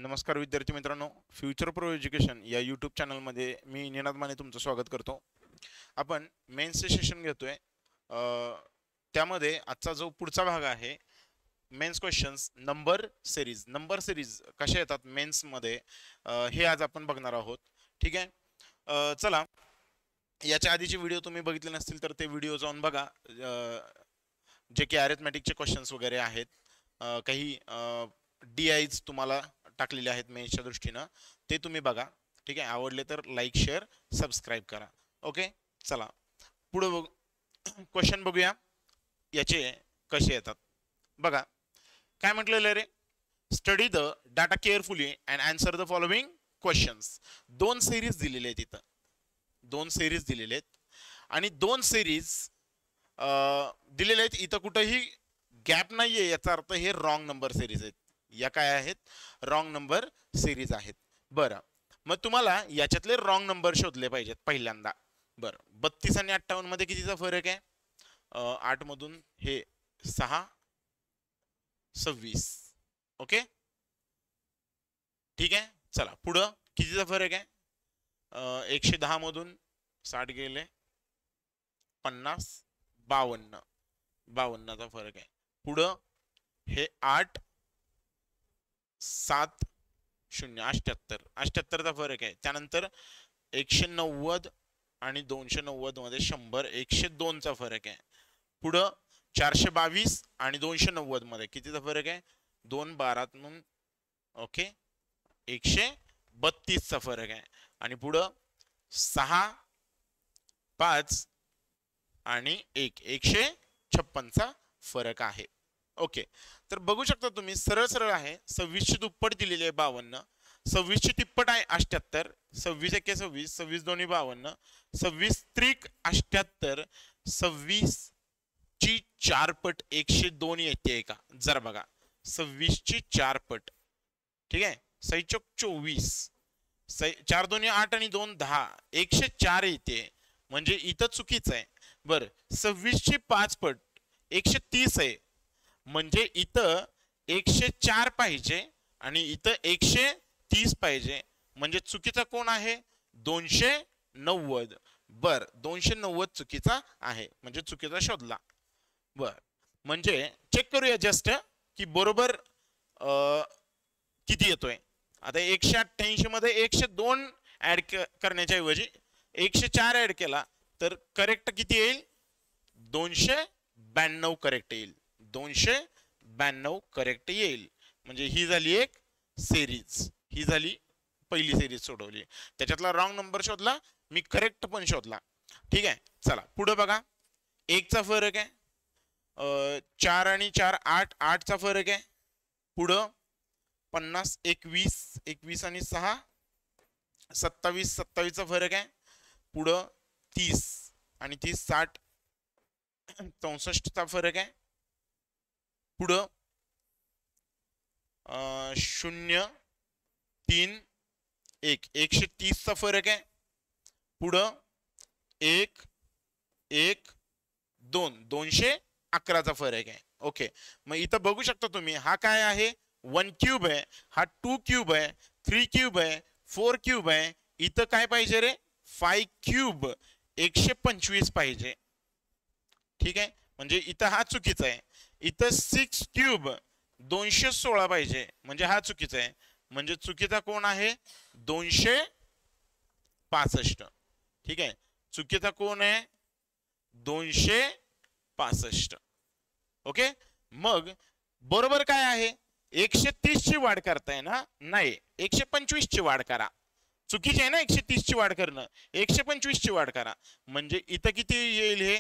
नमस्कार विद्यार्थी मित्रांनो, फ्युचर प्रो एज्युकेशन या यूट्यूब चॅनलमध्ये मी निनाद माने तुमचं स्वागत करतो. आपण मेन्सचे सेशन घेतोय. त्यामध्ये आजचा जो पुढचा भाग आहे मेन्स क्वेश्चन्स नंबर सिरीज कशा येतात मेन्समध्ये, हे आज आपण बघणार आहोत. ठीक आहे. चला, याच्या आधीचे व्हिडिओ तुम्ही बघितले नसतील तर ते व्हिडिओ जाऊन बघा. जे की अरिथमॅटिकचे क्वेश्चन्स वगैरे आहेत, काही DIs तुम्हाला टाकलेले आहेत मेन्सच्या दृष्टीनं, ते तुम्ही बघा. ठीक आहे. आवडले तर लाईक शेअर सबस्क्राईब करा. ओके, चला पुढे बघू. क्वेश्चन बघूया याचे कसे येतात. बघा काय म्हटलेलं आहे रे. Study the data carefully and answer the following questions. दोन सिरीज दिलेले आहेत इथं, दोन सिरीज दिलेले आहेत आणि दोन सिरीज दिलेले आहेत. इथं कुठेही गॅप नाहीये, याचा अर्थ हे रॉंग नंबर सिरीज आहेत. या काय आहेत? रॉंग नंबर सिरीज आहेत. बरं, मग तुम्हाला याच्यातले रॉंग नंबर शोधले पाहिजेत पहिल्यांदा. बरं, 32 आणि 58 मध्ये कितीचा फरक आहे? 8 मधून हे 6 26. ओके, ठीक आहे. चला पुढं कितीचा फरक आहे? 110 मधून 60 गेले 50 52चा फरक आहे. पुढं हे 8 7 0 78चा फरक आहे. त्यानंतर 190 आणि 290 मध्ये 100 102चा फरक आहे. पुढं 422 आणि 290 मध्ये कितीचा फरक आहे? 2 12 ओके 132चा फरक आहे. आणि पुढं 6 5 आणि 156चा फरक आहे. ओके, तर बघू शकता तुम्ही, सरळ सरळ आहे. 26 ची दुप्पट दिलेली आहे 52, 26 ची तिप्पट आहे 78, 26 एके 26, 26 दोन्ही 52, 26 त्रिक 78, 26 ची 4 पट 102 येते का? जरा बघा, 26 ची 4 पट. ठीक आहे. 6 चौक 24, 4 दोन्ही 8 आणि 2 10, 104 येते, म्हणजे इथं चुकीचं आहे. बर, 26 ची 5 पट 130 आहे, म्हणजे इथं 104 पाहिजे आणि इथं 130 पाहिजे, म्हणजे चुकीचा कोण आहे? 290. बर, 290 चुकीचा आहे, म्हणजे चुकीचा शोधला. बर, म्हणजे चेक करूया जस्ट की बरोबर किती येतोय. आता 188 मध्ये 102 ऍड करण्याच्या ऐवजी 104 ऍड केला तर करेक्ट किती येईल? 292 करेक्ट येईल. 292 करेक्ट येईल. म्हणजे ही झाली एक सिरीज, ही झाली पहिली सिरीज सोडवली. त्याच्यातला रॉंग नंबर शोधला मी, करेक्ट पण शोधला. ठीक आहे. चला पुढे बघा. 1चा फरक आहे, 4 आणि 4 8, 8चा फरक आहे. पुढं 50 21, 21 आणि 6 27, 27चा फरक आहे. पुढं 30 आणि 30 60, 64चा फरक आहे. पुढं 0 3 1, 130चा फरक आहे. पुढं 1 1 2, 211चा फरक आहे. ओके, मग इथं बघू शकता तुम्ही, हा काय आहे? 1 क्यूब आहे, हा 2 क्यूब आहे, 3 क्यूब आहे, 4 क्यूब आहे. इथं काय पाहिजे रे? 5 क्यूब 125 पाहिजे. ठीक आहे, म्हणजे इथं हा चुकीचा आहे. इथं 6 क्यूब 216 पाहिजे, म्हणजे हा चुकीचा आहे. म्हणजे चुकीचा कोण आहे? 265. ठीक आहे, चुकीचा कोण आहे? 265. ओके, मग बरोबर काय आहे? 130 ची वाढ करताय ना? नाही, 125 ची वाढ करा. चुकीची आहे ना 130 ची वाढ करणं, 125 ची वाढ करा. म्हणजे इथं किती येईल? हे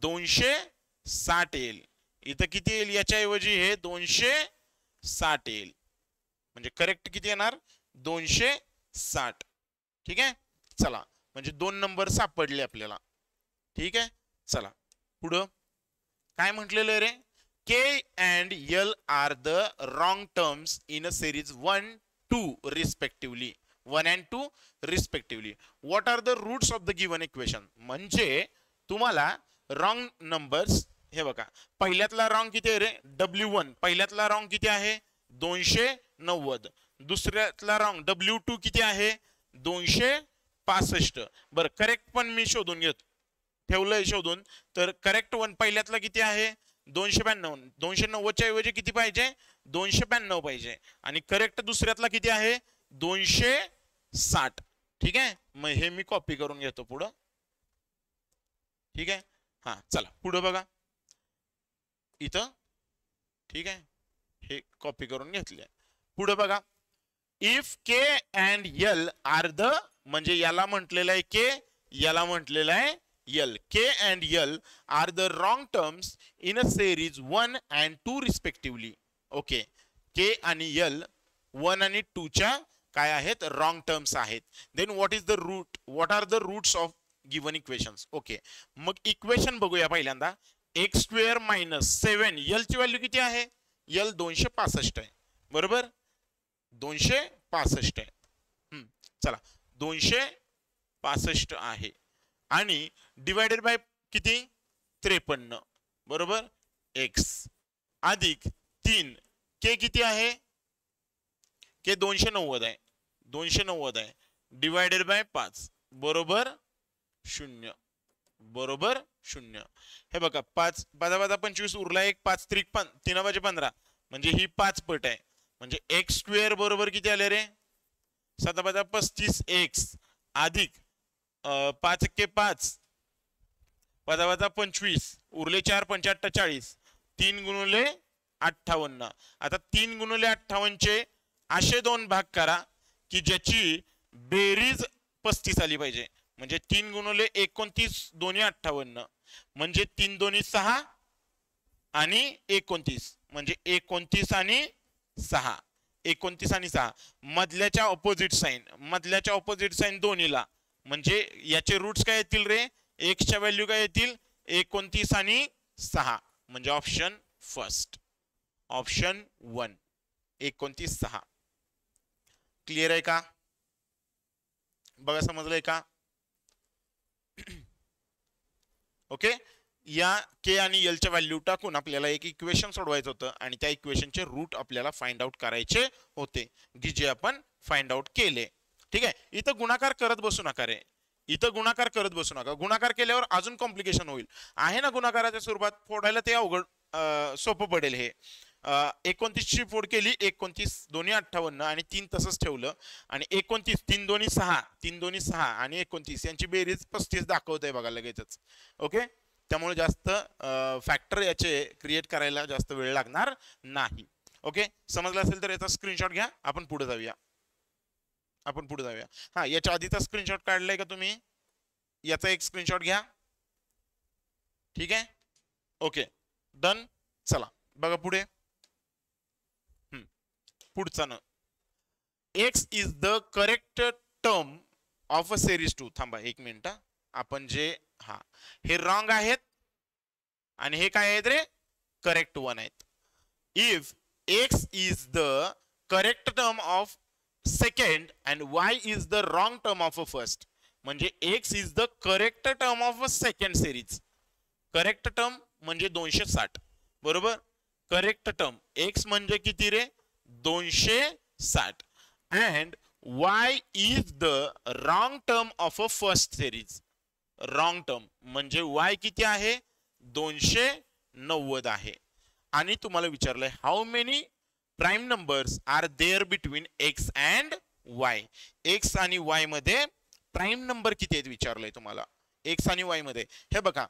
260 येईल. इथं किती येईल? याच्या ऐवजी हे 260 येईल. म्हणजे करेक्ट किती येणार? 260. ठीक आहे. चला, म्हणजे 2 नंबर सापडले आपल्याला. ठीक आहे. चला पुढं काय म्हटलेलं रे? K and L are the wrong terms in a series 1 2 respectively. 1 and 2 respectively. What are the roots of the given equation? म्हणजे तुम्हाला रॉंग नंबर्स, हे बघा, पहिल्यातला रॉंग किती आहे रे? W1. पहिल्यातला रॉंग किती आहे? 290. दुसऱ्यातला रॉंग W2 किती आहे 265. बरं करेक्ट पण मी शोधून घेतो ठेवलंय शोधून. तर करेक्ट वन पहिल्यातला किती आहे 292. 290च्या ऐवजी किती पाहिजे 292 पाहिजे. आणि करेक्ट दुसऱ्यातला किती आहे 260. ठीक आहे मग हे मी कॉपी करून घेतो पुढं. ठीक आहे हा चला पुढं बघा इथं. ठीक आहे हे कॉपी करून घेतले. पुढे बघा if K and L are the म्हणजे याला म्हटलेलं आहे के याला म्हटलेलं आहे L. K and L are the wrong terms in a series 1 and 2 respectively. Okay K आणि यल 1 आणि 2 च्या काय आहेत रॉंग टर्म्स आहेत. Then what is the root what are the roots of given equations. Okay मग equation बघूया पहिल्यांदा. X square minus 7 L ची व्हॅल्यू किती आहे यल 265 आहे बरोबर 265 आहे. चला 265 आहे आणि डिवायडेड बाय किती 53 बरोबर एक्स अधिक 3 के किती आहे के 290 आहे 290 आहे डिवायडेड बाय 5 बरोबर 0 बरोबर 0. हे बघा 5 5 25 उरला एक 5 3 15 म्हणजे ही 5 पट आहे. म्हणजे एक्स स्क्वेअर बरोबर किती आले रे 7 35 एक्स अधिक 5 एक्के 5 5 25 उरले 4 पंचाहत्तर 40 3 गुणिले 58. आता 3 गुणिले 58 चे असे दोन भाग करा की ज्याची बेरीज 35 आली पाहिजे. म्हणजे 3 गुणिले 29 दोन्ही 58 म्हणजे 3 दोन्ही 6 आणि 29 म्हणजे 29 आणि 6 29 आणि 6 मधल्याच्या ऑपोजिट साइन दोन्हीला म्हणजे याचे रूट्स काय येतील रे एक्स च्या व्हॅल्यू काय येतील 29 आणि 6 म्हणजे ऑप्शन फर्स्ट ऑप्शन 1 29 6. क्लिअर आहे का बघा समजलंय का. ओके या के आणि यल च्या व्हॅल्यू टाकून आपल्याला एक इक्वेशन सोडवायचं होतं आणि त्या इक्वेशनचे रूट आपल्याला फाइंड आउट करायचे होते की जे आपण फाइंड आउट केले. ठीक आहे इथं गुणाकार करत बसू नका रे इथं गुणाकार करत बसू नका. गुणाकार केल्यावर अजून कॉम्प्लिकेशन होईल आहे ना. गुणाकाराच्या स्वरूपात फोडायला ते अवघड सोपं पडेल. हे 29 ची फोड केली 29 दोन्ही 58 आणि 3 तसंच ठेवलं आणि 29 3 दोन्ही 6 आणि 29 यांची बेरीज 35 दाखवतंय बघा लगेचच. ओके त्यामुळे जास्त फॅक्टर याचे क्रिएट करायला जास्त वेळ लागणार नाही. ओके समजलं असेल तर याचा स्क्रीनशॉट घ्या. आपण पुढे जाऊया हा याच्या आधीचा स्क्रीनशॉट काढलाय का तुम्ही याचा एक स्क्रीनशॉट घ्या. ठीक आहे ओके डन. चला बघा पुढे पुढचा न x is the correct term of a series 2. थांबा एक मिनिट आपण जे हा हे रॉंग आहेत आणि हे काय आहेत रे करेक्ट वन आहेत. If X is the correct term of second and Y is the wrong term of a first म्हणजे X is the correct term of a second series. Correct term म्हणजे 260 बरोबर. करेक्ट टर्म एक्स म्हणजे किती रे 260 and Y is the wrong term of a first series. Wrong term म्हणजे Y किती आहे 290 आहे. आणि तुम्हाला विचारलंय how many prime numbers are there between X and Y. एक्स आणि वाय मध्ये प्राइम नंबर किती आहेत विचारलंय तुम्हाला एक्स आणि वाय मध्ये. हे बघा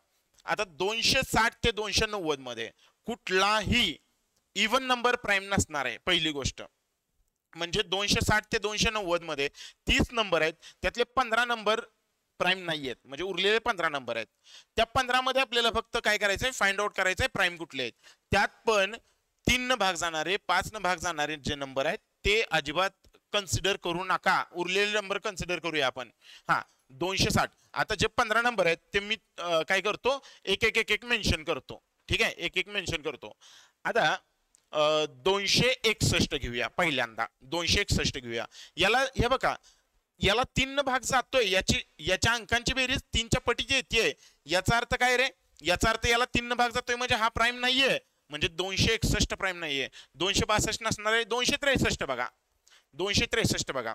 आता 260 ते 290 मध्ये कुठलाही इवन नंबर प्राइम नसणार आहे पहिली गोष्ट. म्हणजे 260 ते 290 मध्ये 30 नंबर आहेत त्यातले 15 नंबर प्राइम नाही आहेत म्हणजे उरलेले 15 नंबर आहेत. त्या 15 मध्ये आपल्याला फक्त काय करायचंय फाइंड आउट करायचंय प्राइम कुठले आहेत. त्यात पण 3 न भाग जाणारे 5 न भाग जाणारे जे नंबर आहेत ते अजिबात कन्सिडर करू नका. उरलेले नंबर कन्सिडर करूया आपण. हा 260 आता जे 15 नंबर आहेत ते मी काय करतो एक एक एक मेन्शन करतो. ठीक आहे एक एक मेन्शन करतो. आता 261 घेऊया पहिल्यांदा 261 घेऊया. याला हे बघा याला 3 न भाग जातोय याच्या अंकांची बेरीज 3 च्या पटीची येते. याचा अर्थ काय रे याचा अर्थ याला 3 न भाग जातोय म्हणजे हा प्राइम नाहीये म्हणजे 261 प्राइम नाहीये. 262 नसणार आहे 263 बघा 263 बघा.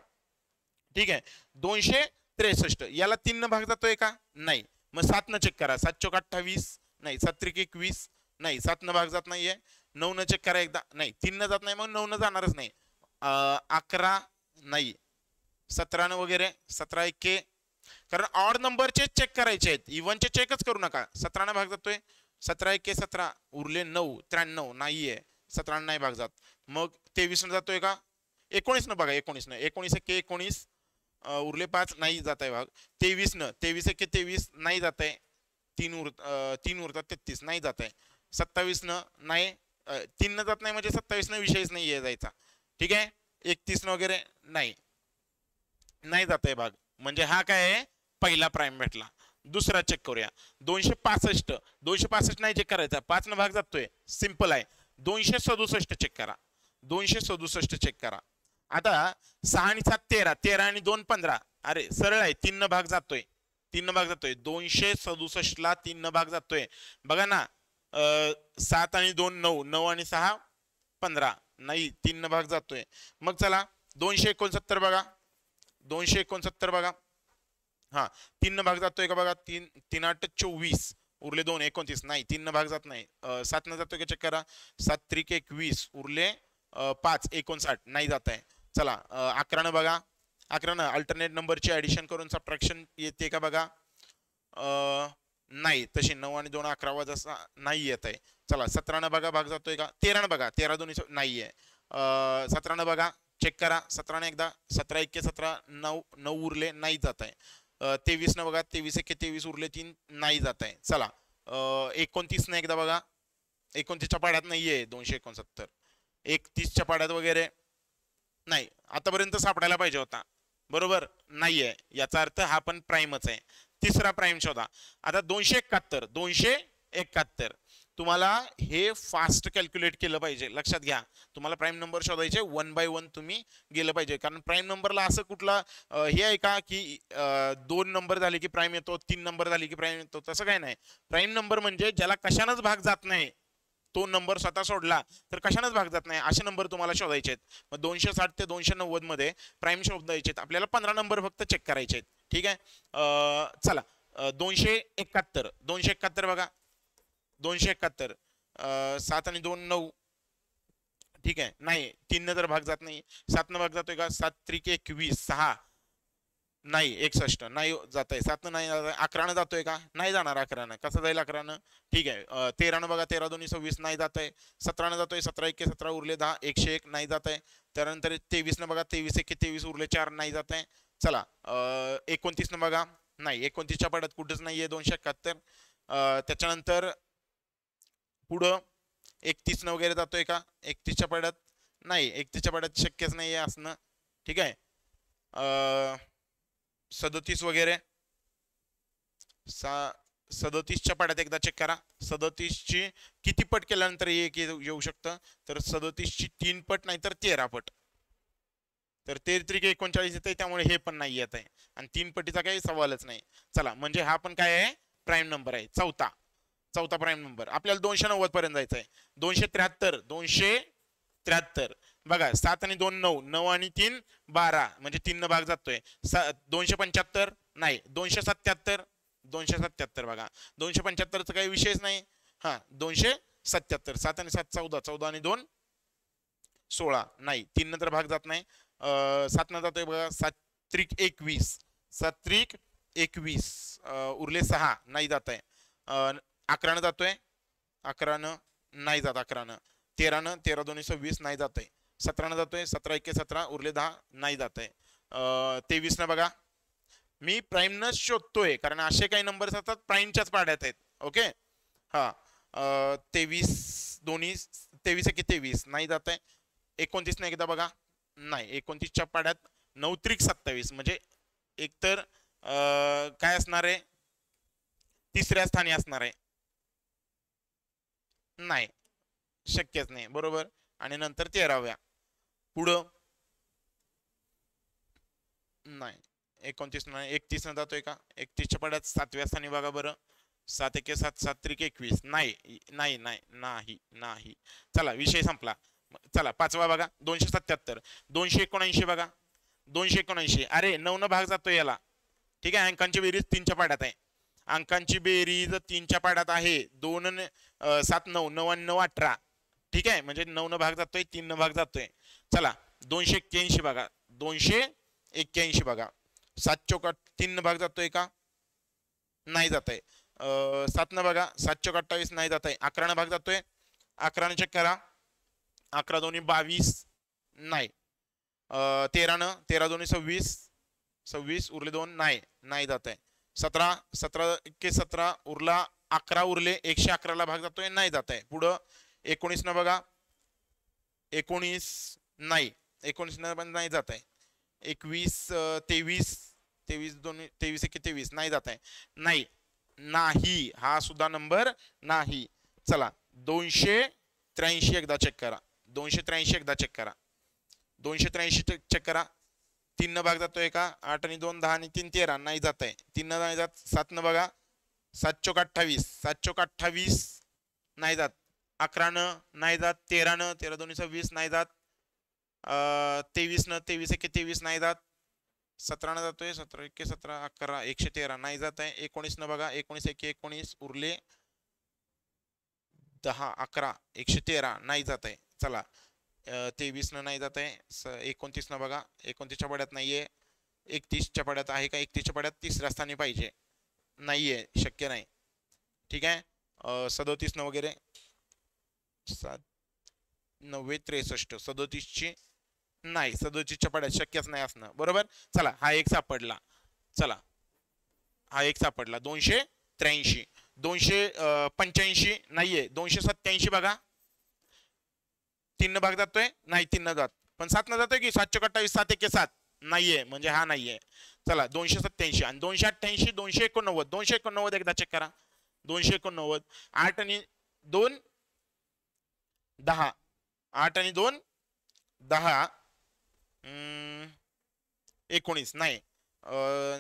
ठीक आहे, 263 याला 3 भाग जातोय का? नाही. मग 7 न चेक करा. 7 चौक 28 नाही. 7 त्रिक 21 नाही. 7 न भाग जात नाहीये. 9 न चेक करा एकदा. नाही. 3 न जात नाही, मग 9 न जाणारच नाही. 11 नाही. 17 न वगैरे. 17 एके, कारण ऑड नंबरचे चेक करायचे आहेत, इव्हनचे चेकच करू नका. 17 न भाग जातोय. 17 एके 17 उरले 9. 93 नाहीये. 17 नाही भाग जात. मग 23 न जातोय का? 19 न बघा. 19 न. 19 एके 19 उरले 5 नाही जात आहे भाग. 23 न. 23 एके 23 नाही जात आहे. 3 उरतात 33 नाही जात आहे. 27 न नाही. 3 न जात नाही म्हणजे 27 न विषयच नाही आहे जायचा. ठीक आहे. 31 न वगैरे नाही. नाही जात आहे भाग. म्हणजे हा काय आहे? पहिला प्राइम भेटला. दुसरा चेक करूया. 265. 265 नाही चेक करायचा. 5 न भाग जातोय. सिंपल आहे. 267 चेक करा. 267 चेक करा. आता 6 आणि 7 13. 13 आणि 2 15. अरे सरळ आहे. 3 न भाग जातोय. 3 न भाग जातोय. 267 ला 3 न भाग जातोय. बघा ना. 7 आणि 2 9. 9 आणि 6 15. नाही. 3 न भाग जातोय. मग चला 269 बघा. 269 बघा. हा 3 न भाग जातोय का बघा. 3 3 8 24 उरले 2 29 नाही. 3 न भाग जात नाही. 7 न जातोय का चेक करा. 7 त्रिक 21 उरले 5 59 नाही जात आहे. चला 11 न बघा. 11 न अल्टरनेट नंबरची ऍडिशन करून सबट्रॅक्शन येते का बघा. नाही तशी. 9 आणि 2 11 वजा नाही येत आहे. चला 17 न बघा भाग जातोय का. 13 न बघा. 13 2 नाहीये. 17 न बघा चेक करा. 17 ने एकदा. 17 एके 17 9 9 उरले नाही जात आहे. 23 न बघा. 23 एके 23 उरले 3 नाही जात आहे. चला 29 न एकदा बघा. 29च्या पाड्यात नाहीये. 269. 31च्या पाड्यात वगैरे नाही. आतापर्यंत सापडायला पाहिजे होता. बरोबर नाहीये. याचा अर्थ हा पण प्राइमच आहे. तिसरा प्राइम शोधा. आता 271. 271 तुम्हाला हे फास्ट कॅल्क्युलेट केलं पाहिजे. लक्षात घ्या. तुम्हाला प्राइम नंबर शोधायचे 1 बाय 1 तुम्ही गेलं पाहिजे. कारण प्राइम नंबरला असं कुठला हे आहे का की 2 नंबर झाले की प्राइम येतो, 3 नंबर झाले की प्राइम येतो, तसं काय नाही. प्राइम नंबर म्हणजे ज्याला कशानच भाग जात नाही, तो नंबर स्वतः सोडला तर कशानच भाग जात नाही, असे नंबर तुम्हाला शोधायचे आहेत. मग 260 ते 290 मध्ये प्राइम शोधायचे आहेत. आपल्याला 15 नंबर फक्त चेक करायचे आहेत. ठीक आहे. चला 271. 271 बघा. 271 7 आणि 2 9. ठीक आहे. नाही 3 न तर भाग जात नाही. 7 न भाग जातोय का. 7 त्रिक 21 6 नाही. 61 नाही जात आहे. 7 न नाही. 11 न जातोय का. नाही जाणार. 11 न कसं जाईल. 11 न ठीक आहे. 13 न बघा. 13 2 26 नाही जात आहे. 17 न जातोय. 17 एके 17 उरले 10 101 नाही जात आहे. त्यानंतर 23 न बघा. 23 एके 23 उरले 4 नाही जात आहे. चला 29 न बघा. नाही. 29च्या पाड्यात कुठेच नाहीये. 271. त्याच्यानंतर पुढं 31 न वगैरे जातोय का. 31च्या पाड्यात नाही. 31च्या पाड्यात शक्यच नाहीये असणं. ठीक आहे. 37 वगैरे. 37च्या पाड्यात एकदा चेक करा. 37ची किती पट केल्यानंतर एक येऊ शकतं. तर 37ची 3 पट नाही तर 13 पट. तर 13 त्रिक 39 येते. त्यामुळे हे पण नाही येत आहे. आणि 3 पटीचा काही सवालच नाही. चला म्हणजे हा पण काय आहे. प्राइम नंबर आहे. चौथा प्राइम नंबर. आपल्याला 290 पर्यंत जायचं आहे. 273 बघा. 7 आणि 2 9. 9 आणि 3 12 म्हणजे 3 न भाग जातोय. 275 नाही. 277 बघा. 275चा काही विषयच नाही. हा 277. 7 आणि 7 14. 14 आणि 2 16 नाही. 3 न तर भाग जात नाही. 7 न जातोय बघा. 7 त्रिक 21. 7 त्रिक 21 उरले 6 नाही जात आहे. 11 न जातोय. 11 न नाही जात. 11 न. 13 न. 13 2 26 नाही जात आहे. 17 न जातोय. 17 एके 17 उरले 10 नाही जात आहे. 23 न बघा. मी प्राइम न शोधतोय कारण असे काही नंबर असतात प्राइमच्याच पाड्यात आहेत. ओके. हा 23 दोन्ही 23 एके 23 नाही जात आहे. 29 न एकदा बघा. नाही. 29च्या पाड्यात 9 त्रिक 27 म्हणजे एकतर काय असणार आहे. तिसऱ्या स्थानी असणार आहे. नाही शक्यच नाही. बरोबर. आणि नंतर 13व्या पुढं नाही. 29 नाही. 31 न जातोय का. 31च्या पाड्यात 7व्या स्थानी बघा बरं. 7 एके 7 7 त्रिक 21 नाही. चला विषय संपला. चला पाचवा बघा 277. 279 बघा 279. अरे 9 न भाग जातोय याला. ठीक आहे, अंकांची बेरीज 3च्या पाड्यात आहे. अंकांची बेरीज 3च्या पाड्यात आहे. 2 7 9 9 आणि 9 18. ठीक आहे, म्हणजे 9 न भाग जातोय, 3 न भाग जातोय. चला 281 बघा 281 बघा. 7 चौक 3 न भाग जातोय का? नाही जात आहे. 7 न बघा 7 चौक 28 नाही जात आहे. 11 न भाग जातोय. 11 न चेक करा. 11 दोन्ही 22 नाही. 13 न 13 दोन्ही 26 26 उरले 2 नाही जात आहे. 17 17 21 17 उरला 11 उरले 111 ला भाग जातोय नाही जात आहे. पुढं 19 न बघा 19 नाही. 19 न पण नाही जात आहे. 21 23 23 दोन्ही 23 1 23 नाही जात आहे. नाही हा सुद्धा नंबर नाही. चला 283 एकदा चेक करा. 283 एकदा चेक करा. 283 चेक करा. 3 न भाग जातोय का? 8 आणि 2 10 आणि 3 13 नाही जात आहे. 3 न नाही जात. 7 न बघा 7 चौक 28 7 चौक 28 नाही जात. 11 न नाही जात. 13 न 13 दोन्ही 26 नाही जात. 23 न 23 1 23 नाही जात. 17 न जातोय 17 1 17 11 113 नाही जात आहे. 19 न बघा 19 1 19 उरले 10 11 113 नाही जात आहे. चला 23 न नाही जात आहे. 29 न बघा 29च्या पाड्यात नाहीये. 31च्या पाड्यात आहे का? 31च्या पाड्यात तिसऱ्या स्थानी पाहिजे. नाहीये, शक्य नाही. ठीक आहे. 37 न वगैरे 7 90 63 37ची नाही. 37च्या पाड्यात शक्यच नाही असणं. बरोबर. चला हा एक सापडला. चला हा एक सापडला. 283. 285 नाहीये. 287 बघा. 3 न भाग जातोय नाही. 3 न जात. पण 7 न जातोय की 7 चौक 28 7 1 7 नाहीये, म्हणजे हा नाहीये. चला 287 आणि 288 289 289 एकदा चेक करा. 289 8 आणि 2 10 8 आणि 2 10 19 नाही.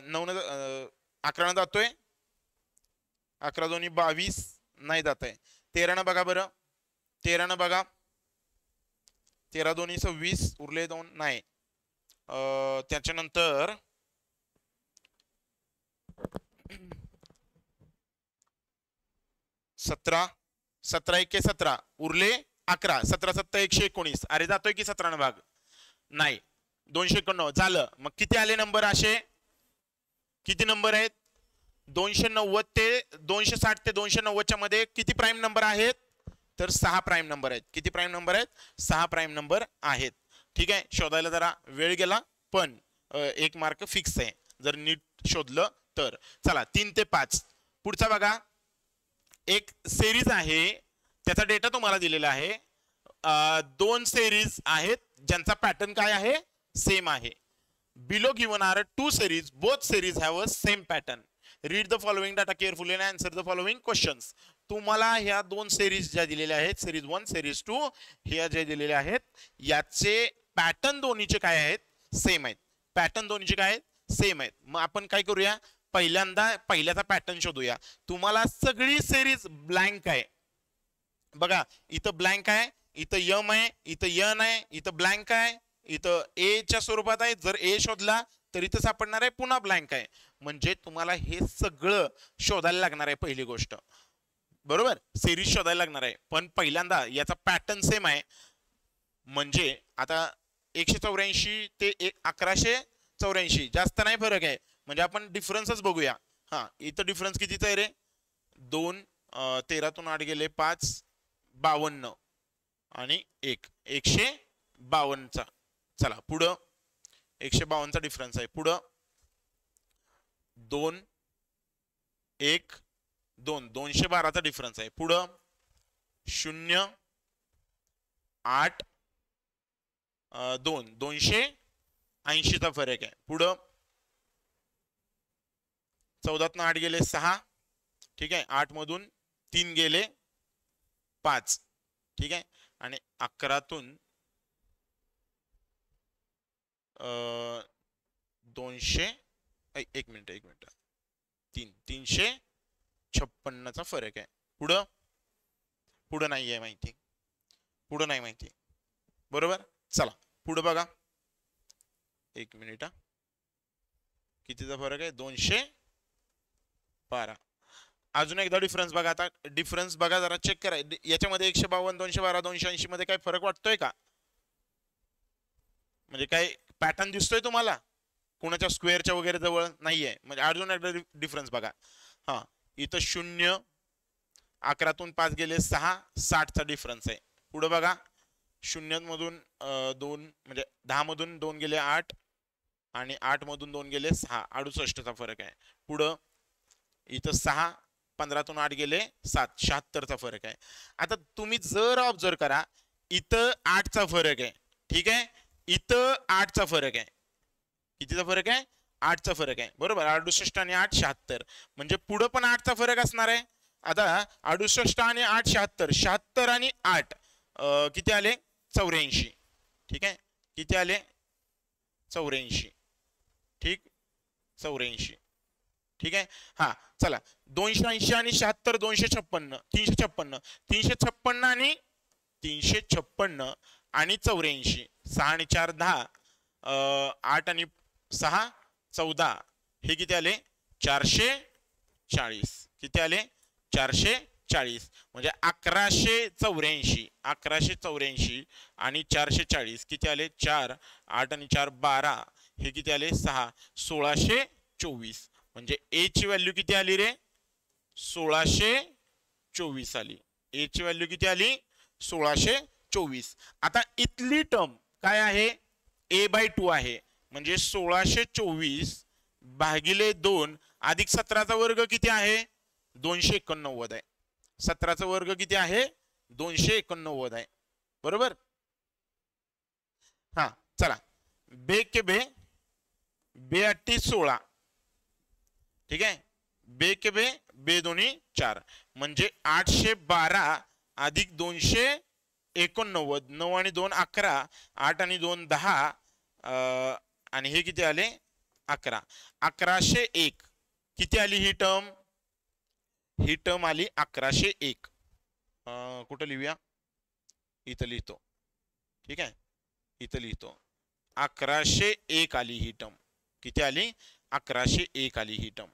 9 न 11 न जातोय. 11 दोन्ही 22 नाही जात आहे. 13 न बघा बरं. 13 न बघा 13 दोन्ही 26 उरले 2 नाही. त्याच्यानंतर 17 17 1 17 उरले 11 17 7 119. अरे जातोय की 17 न भाग नाही. 289 झालं. मग किती आले नंबर असे? किती नंबर आहेत? 290 ते 260 ते 290च्या मध्ये किती प्राईम नंबर आहेत? तर 6 प्राईम नंबर आहेत. किती प्राईम नंबर आहेत? 6 प्राईम नंबर आहेत. ठीक आहे. शोधायला जरा वेळ गेला, पण 1 मार्क फिक्स आहे जर नीट शोधलं तर. चला 3 ते 5 पुढचा बघा. एक सिरीज आहे, त्याचा डेटा तुम्हाला दिलेला आहे. 2 सिरीज आहेत ज्यांचा पॅटर्न काय आहे? सेम आहे. Below given are 2 series. Both series have a same pattern. Read the following data carefully and answer the following questions. तुम्हाला ह्या 2 सिरीज ज्या दिलेल्या आहेत, सिरीज 1 सिरीज 2, ह्या ज्या दिलेल्या आहेत, याचे पॅटर्न दोन्हीचे काय आहेत? सेम आहेत. पॅटर्न दोन्हीचे काय आहेत? सेम आहेत. मग आपण काय करूया? पहिल्यांदा पहिल्याचा पॅटर्न शोधूया. तुम्हाला सगळी सिरीज ब्लँक आहे बघा. इथं ब्लँक आहे, इथं यम आहे, इथं यन आहे, इथं ब्लँक आहे, इथं ए च्या स्वरूपात आहे. जर ए शोधला तर इथं सापडणार आहे पुन्हा ब्लँक आहे. म्हणजे तुम्हाला हे सगळं शोधायला लागणार आहे. पहिली गोष्ट बरोबर, सिरीज शोधायला लागणार आहे. पण पहिल्यांदा याचा पॅटर्न सेम आहे. म्हणजे आता 184 ते 1184 जास्त नाही फरक आहे. म्हणजे आपण डिफरन्सच बघूया. हा इथं डिफरन्स कितीचा आहे रे? 2 13 8 गेले 5 52 आणि 1 152चा. चला पुढं 152चा डिफरन्स आहे. पुढं 2 1 2 212चा डिफरन्स आहे. पुढं 0 8 2 280चा फरक आहे. पुढं 14 8 गेले 6. ठीक आहे. 8 मधून 3 गेले 5. ठीक आहे. आणि 11तून 200 एक मिनिट 356चा फरक आहे. पुढं पुढं नाही आहे माहिती. पुढं नाही माहिती. बरोबर. चला पुढे बघा, एक मिनिट. कितीचा फरक आहे? 212. अजून एकदा डिफरन्स बघा. आता डिफरन्स बघा जरा, चेक करा याच्यामध्ये 152, 212, 280 मध्ये काय फरक वाटतोय का? म्हणजे काय पॅटर्न दिसतोय तुम्हाला? कोणाच्या स्क्वेअरच्या वगैरे जवळ नाहीये. म्हणजे अजून एकदा डिफरन्स बघा. हा, इथं 0, 11तून 5 गेले 6, 60चा डिफरन्स आहे. पुढे बघा, 0 मधून 2 म्हणजे 10 मधून 2 गेले 8 आणि 8 मधून 2 गेले 6, 68चा फरक आहे. पुढं इथं 6, 15तून 8 गेले 7, 76चा फरक आहे. आता तुम्ही जर ऑब्झर्व करा, इथं 8चा फरक आहे. ठीक आहे, इथं 8चा फरक आहे. कितीचा फरक आहे? 8चा फरक आहे. बरोबर. 68 आणि 8 76, म्हणजे पुढं पण 8चा फरक असणार आहे. आता 68 आणि 8 76, 76 आणि 8 किती आले? 84. ठीक आहे, किती आले? 84. ठीक, 84. ठीक आहे. हा चला, 280 आणि 76, 256, 356, 356 आणि 356 आणि 84, 6 आणि 4 10, 8 आणि 6 14, हे किती आले? 440. किती आले? 440. म्हणजे 1184, 1184 आणि 440 किती आले? 4, 8 आणि 4 12, हे किती आले? 6, 1624. म्हणजे ए ची व्हॅल्यू किती आली रे? 1624 आली. ए ची व्हॅल्यू किती आली? 1624. आता इथली टर्म काय आहे? a/2 आहे. म्हणजे 1624 भागिले 2 अधिक 17चा वर्ग किती आहे? 289 आहे. 17चा वर्ग किती आहे? 289 आहे. बरोबर. हा चला, बे के बे, 8 16. ठीक आहे, बे के बे, बे दोन्ही 4, म्हणजे 812 अधिक 289, 9 आणि 2 11, 8 आणि 2 10, आणि हे किती आले? 11. 1101 किती आली ही टर्म? ही टर्म आली 1101. कुठं लिहूया? इथं लिहितो. ठीक आहे, इथं लिहितो. 1101 आली ही टर्म. किती आली? 1101 आली ही टर्म.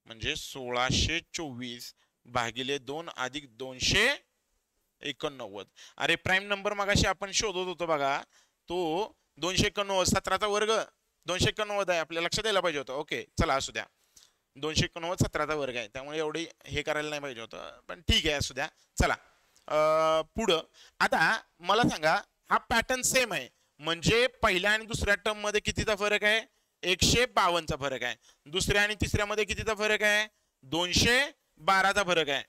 म्हणजे 1624 भागिले 2 अधिक 289. अरे प्राईम नंबर मगाशी आपण शोधत होतो बघा, तो 289, 17चा वर्ग 289 आहे. आपल्याला लक्षात यायला पाहिजे होतं. ओके चला, असू द्या. 289 17चा वर्ग आहे, त्यामुळे एवढी हे करायला नाही पाहिजे होतं, पण ठीक आहे, असू द्या. चला पुढं. आता मला सांगा, हा पॅटर्न सेम आहे, म्हणजे पहिल्या आणि दुसऱ्या टर्म मध्ये कितीचा फरक आहे? 152चा फरक आहे. दुसऱ्या आणि तिसऱ्या मध्ये कितीचा फरक आहे? 212चा फरक आहे.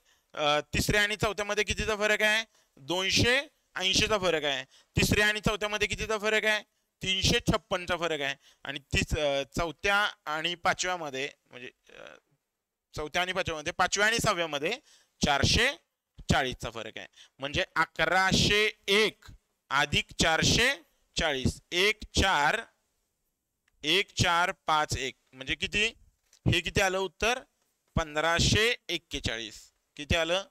तिसऱ्या आणि चौथ्या मध्ये कितीचा फरक आहे? 280चा फरक आहे. तिसऱ्या आणि चौथ्या मध्ये कितीचा फरक आहे? 356चा फरक आहे. आणि चौथ्या आणि पाचव्या मध्ये, म्हणजे चौथ्या आणि पाचव्या मध्ये, पाचव्या आणि सहाव्या मध्ये 440चा फरक आहे. म्हणजे 1101 अधिक 440, 1451, म्हणजे किती? हे किती आलं उत्तर? 1541. किती आलं?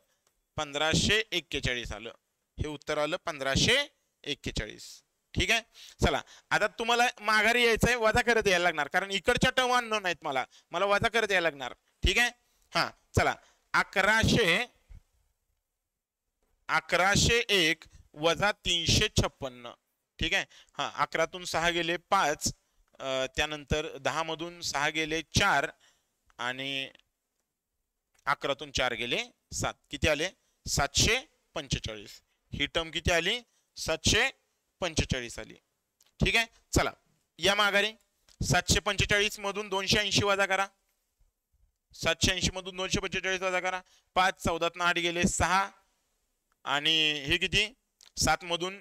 1541 आलं. हे उत्तर आलं 1541. ठीक आहे. चला, आता तुम्हाला माघारी यायचंय, वजा करत यायला लागणार, कारण इकडच्या टर्म अननोन नाहीत. मला वजा करत यायला लागणार. ठीक आहे. हा चला, 1101 वजा 356. ठीक आहे. हा, 11तून 6 गेले 5, त्यानंतर 10 मधून 6 गेले 4 आणि 11तून 4 गेले 7. किती आले? 745. ही टर्म किती आली? 745 आली. ठीक आहे. चला, या माघारी 745 मधून 280 वजा करा. 780 मधून 245 वजा करा. 5 14 8 गेले 6 आणि हे किती? 7 मधून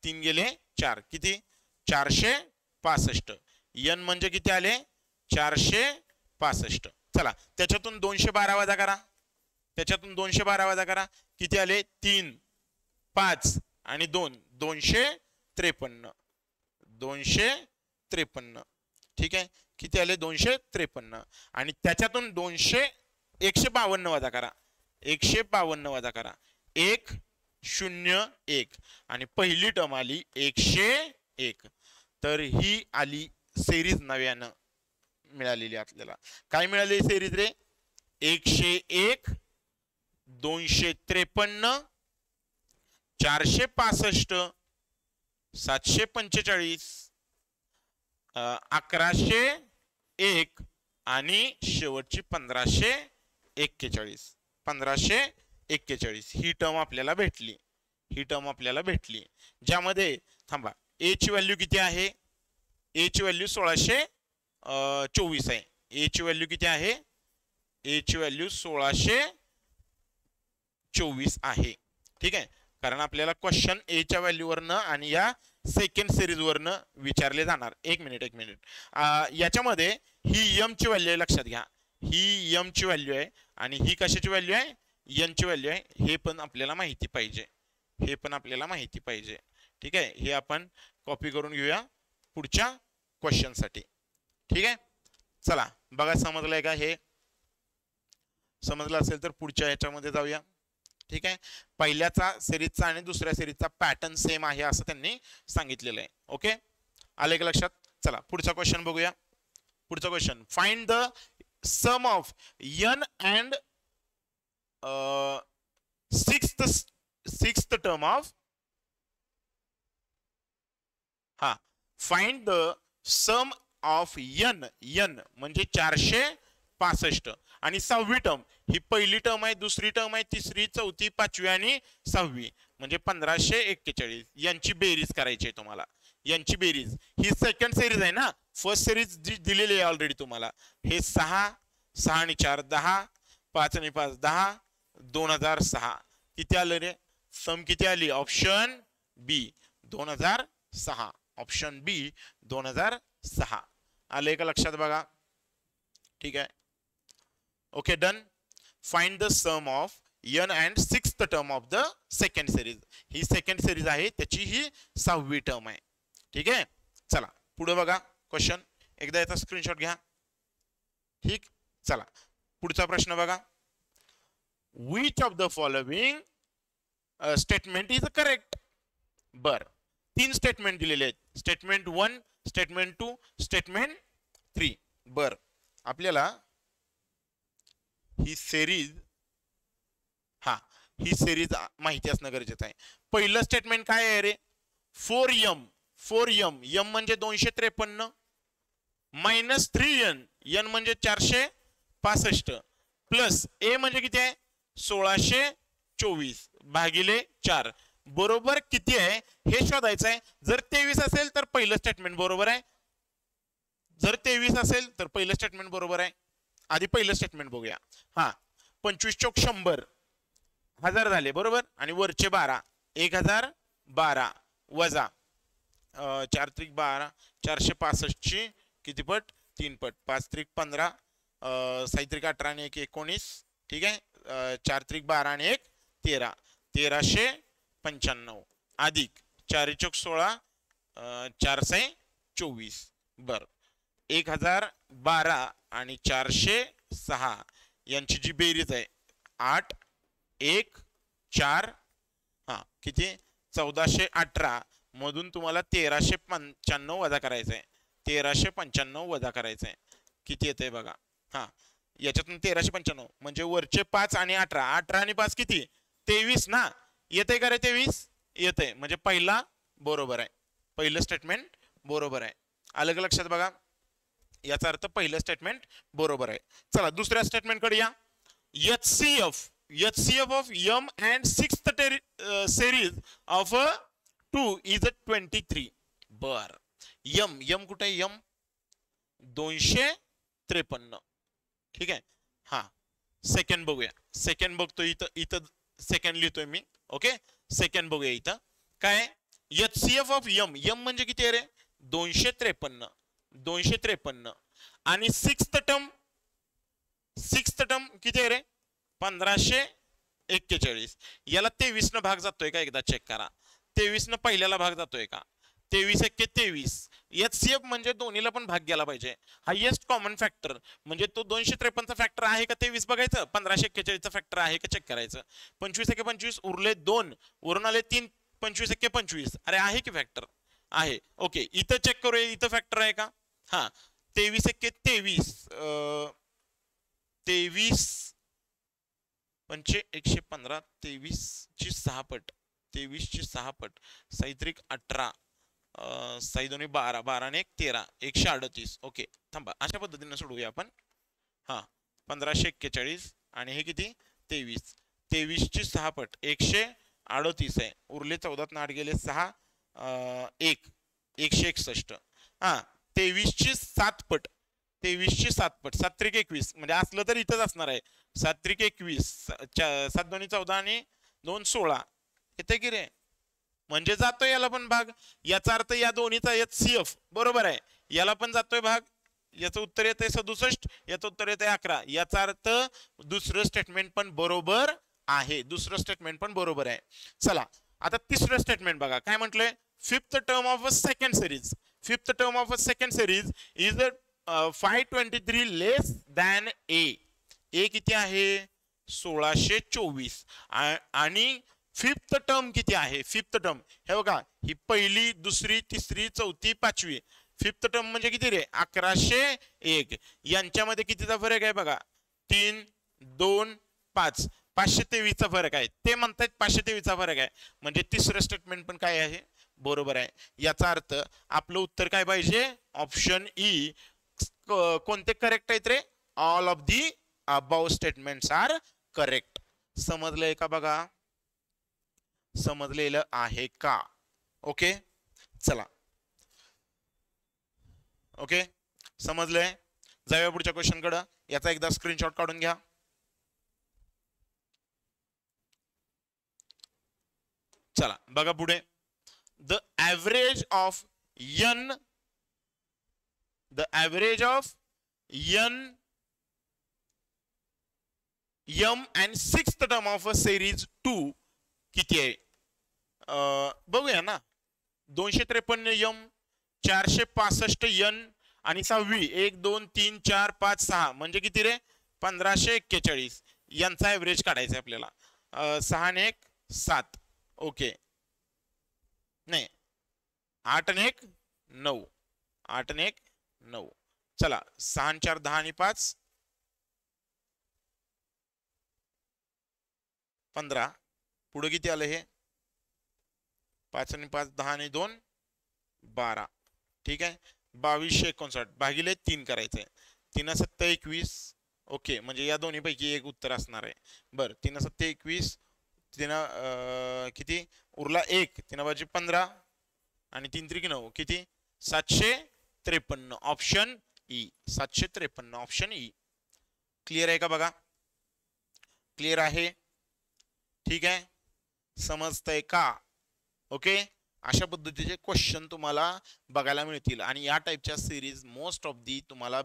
3 गेले 4. किती? 465. n म्हणजे किती आले? 465. चला, त्याच्यातून 212 वजा करा. त्याच्यातून 212 वजा करा. किती आले? 3 5 आणि 2 253. 253. ठीक आहे. किती आले? 253. आणि त्याच्यातून 152 वजा करा. 152 वजा करा. 1 101 आणि पहिली टर्म आली 101. तर ही आली सेरीज नव्यानं मिळालेली आपल्याला. काय मिळाली सेरीज रे? 101, 253, 465, 745, 1101 आणि शेवटची 1541. 1541 ही टर्म आपल्याला भेटली. ज्यामध्ये थांबा, ए ची व्हॅल्यू किती आहे? ए ची व्हॅल्यू 1624 आहे. ए ची व्हॅल्यू किती आहे? ए ची व्हॅल्यू 1624 आहे. ठीक आहे, कारण आपल्याला क्वेश्चन ए च्या व्हॅल्यूवरनं आणि या सेकंड सिरीज वरनं विचारले जाणार. एक मिनिट याच्यामध्ये ही एम ची व्हॅल्यू आहे, लक्षात घ्या. ही एम ची व्हॅल्यू आहे आणि ही कशाची व्हॅल्यू आहे? एन ची व्हॅल्यू आहे. हे पण आपल्याला माहिती पाहिजे. ठीक आहे, हे आपण कॉपी करून घेऊया पुढच्या क्वेश्चन साठी. ठीक आहे, चला बघा समजलंय का? हे समजलं असेल तर पुढच्या ह्याच्यामध्ये जाऊया. ठीक आहे, पहिल्याचा सिरीजचा आणि दुसऱ्या सिरीजचा पॅटर्न सेम आहे असं त्यांनी सांगितलेलं आहे. ओके, आले का लक्षात? चला पुढचा क्वेश्चन बघूया. पुढचा question, find the sum of n and sixth term of find the sum of n म्हणजे 465 आणि 6वी टर्म. ही पहिली टर्म आहे, दुसरी टर्म आहे, तिसरी, चौथी, पाचवी आणि 6वी म्हणजे 1541. यांची बेरीज करायची आहे तुम्हाला. यांची बेरीज ही सेकंड सिरीज आहे ना. फर्स्ट सिरीज जी दिलेली आहे ऑलरेडी तुम्हाला. हे 6 आणि 4 10, 5 आणि 5 10, 2006. किती आलं रे? सम किती आली? Option B 2006. Option B 2006. आले का लक्षात? बघा. ठीक आहे, okay, done. Find the sum of n and sixth term of the second series. ही सेकंड सिरीज आहे, त्याची ही 6वी टर्म आहे. ठीक आहे, चला पुढे बघा क्वेश्चन. एकदा याचा स्क्रीनशॉट घ्या. ठीक, चला पुढचा प्रश्न बघा. Which of the following statement is correct? बर, 3 स्टेटमेंट दिलेले आहेत. Statement 1, statement 2, statement 3. बर, आपल्याला ही सिरीज माहिती असणं गरजेचं आहे. पहिलं स्टेटमेंट काय आहे रे? 4m म्हणजे 253 मायनस 3n, n म्हणजे 465 प्लस a म्हणजे किती आहे? 1624 भागिले 4 बरोबर किती आहे हे शोधायचं आहे. जर 23 असेल तर पहिलं स्टेटमेंट बरोबर आहे. जर 23 असेल तर पहिलं स्टेटमेंट बरोबर आहे. आधी पहिलं स्टेटमेंट बघूया. 25 चौक 100 1000 झाले बरोबर, आणि वरचे 12 1012 वजा 4 त्रिक 12 465 ची किती पट? 3 पट. 5 त्रिक 15 6 त्रिक 18 आणि 1 19. ठीक आहे, 4 त्रिक 12 आणि 1 13 1395 अधिक 4 चौक 16 424. बर, 1012 आणि 406 यांची जी बेरीज आहे 8 1 4 किती? 1418 मधून तुम्हाला 1395 वजा करायचं आहे. 1395 वजा करायचं आहे. किती येते बघा. याच्यातून 1395 म्हणजे वरचे 5 आणि 18, 18 आणि 5 किती? 23 ना. येते का रे? 23 येते, म्हणजे पहिला बरोबर आहे. पहिलं स्टेटमेंट बरोबर आहे. आलं का लक्षात? बघा, याचा अर्थ पहिलं स्टेटमेंट बरोबर आहे. चला दुसऱ्या स्टेटमेंट कडे या. HCF of m and sixth series of 2 is 23. बर, m कुठे आहे? m 253. ठीक आहे, सेकंड बघूया. सेकंड बघतो इथं सेकंड लिहितोय मी. ओके, सेकंड बघूया इथं काय. HCF of m म्हणजे किती आहे रे? 253 आणि सिक्स्थ टर्म किती आहे रे? 1541. याला 23 न भाग जातोय का? एकदा चेक करा. 23 न पहिल्याला भाग जातोय का? 23 एक्के 23. HCF म्हणजे दोन्हीला पण भाग गेला पाहिजे. हायेस्ट कॉमन फॅक्टर म्हणजे तो 253 चा फॅक्टर आहे का 23 बघायचं, 1541 चा फॅक्टर आहे का चेक करायचं. 25 एक्के 25 उरले 2, वरून आले 3, 25 एक्के 25. अरे आहे की फॅक्टर आहे. ओके, इथं चेक करूया, इथं फॅक्टर आहे का. हा, 23 एक्के 23, 23 पंचे 115, 23 ची 6 पट, 23 ची 6 पट, साहित्रिक 18, साई दोन्ही 12, 12 ने 1 13, 138. ओके थांबा, अशा पद्धतीने सोडवूया आपण. हा, 1541 आणि हे किती 23, 23 ची 6 पट 138 आहे. उरले 14 8 गेले 6, 1 161. हा, 23 ची 7 पट, 23 ची 7 पट, 7 त्रिक 21 म्हणजे असलं तर इथंच असणार आहे. 7 त्रिक 21, 7 दोन्ही 14 आणि 2 16 येते की रे, म्हणजे जातोय याला पण भाग. याचा अर्थ या दोन्हीचा HCF बरोबर आहे, याला पण जातोय भाग. याचं उत्तर येतंय 67, याचं उत्तर येतंय 11. याचा अर्थ दुसरं स्टेटमेंट पण बरोबर आहे, दुसरं स्टेटमेंट पण बरोबर आहे. चला आता तिसरं स्टेटमेंट बघा काय म्हटलंय. Fifth term of a second series, fifth term of a second series is 523 less than A. A किती आहे 1624 आणि फिफ्थ टर्म किती आहे. फिफ्थ टर्म हे बघा, ही पहिली दुसरी तिसरी चौथी पाचवी. फिफ्थ टर्म म्हणजे किती रे 1101. यांच्यामध्ये कितीचा फरक आहे बघा, 3 2 5, 523 चा फरक आहे. ते म्हणतात 523 चा फरक आहे, म्हणजे तिसरं स्टेटमेंट पण काय आहे बरोबर आहे. याचा अर्थ आपलं उत्तर काय पाहिजे, ऑप्शन ई. कोणते करेक्ट आहेत रे, all of the above statements are correct. समजलंय का बघा, समजलेलं आहे का. ओके चला, ओके समजलंय. जाऊया पुढच्या क्वेश्चन कडे. याचा एकदा स्क्रीनशॉट काढून घ्या. चला बघा पुढे. The average of n, the average of n m and sixth term of a series 2 किती आहे. बघूया ना. 253 m, 465 n आणि 6वी 1 2 3 4 5 6 म्हणजे किती रे 1541. यांचा ॲव्हरेज काढायचा आपल्याला. 6 ने 1 7. ओके नाही 8 ने 1 9, 8 ने 1 9. चला 6 आणि 4 10 आणि 5 15. पुढे किती आलं हे 5 आणि 5 10 आणि 2 12. ठीक आहे 2259 भागिले 3 करायचंय. 3 7 21. ओके म्हणजे या दोन्ही पैकी एक उत्तर असणार आहे. बर 3 7 21, 3 किती उरला 1, 3 बाजू 15 आणि 3 त्रिक 9 किती 753. Option E 753, option E. Clear आहे का बघा, क्लिअर आहे. ठीक आहे समजतंय का. ओके अशा पद्धतीचे क्वेश्चन तुम्हाला बघायला मिळतील आणि या टाइपच्या सिरीज मोस्ट ऑफ दी तुम्हाला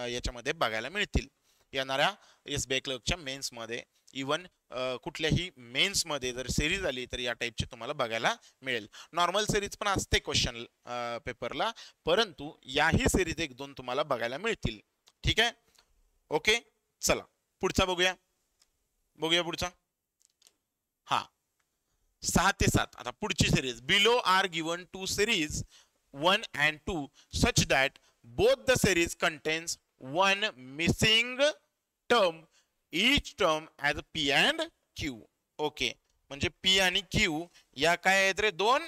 याच्यामध्ये बघायला मिळतील येणाऱ्या SBI क्लर्कच्या मेन्स मध्ये. इवन कुठल्याही मेन्स मध्ये जर सिरीज आली तर या टाइपचे तुम्हाला बघायला मिळेल. नॉर्मल सिरीज पण असते क्वेश्चन पेपरला, परंतु याही सिरीज 1-2 तुम्हाला बघायला मिळतील. ठीक आहे ओके चला पुढचा बघूया. बघूया पुढचा. हा 6 ते 7. आता पुढची series. Below are given 2 series 1 and 2 such that both the series contains one missing term, each term as P and Q. Okay म्हणजे P आणि Q या काय आहेत रे, 2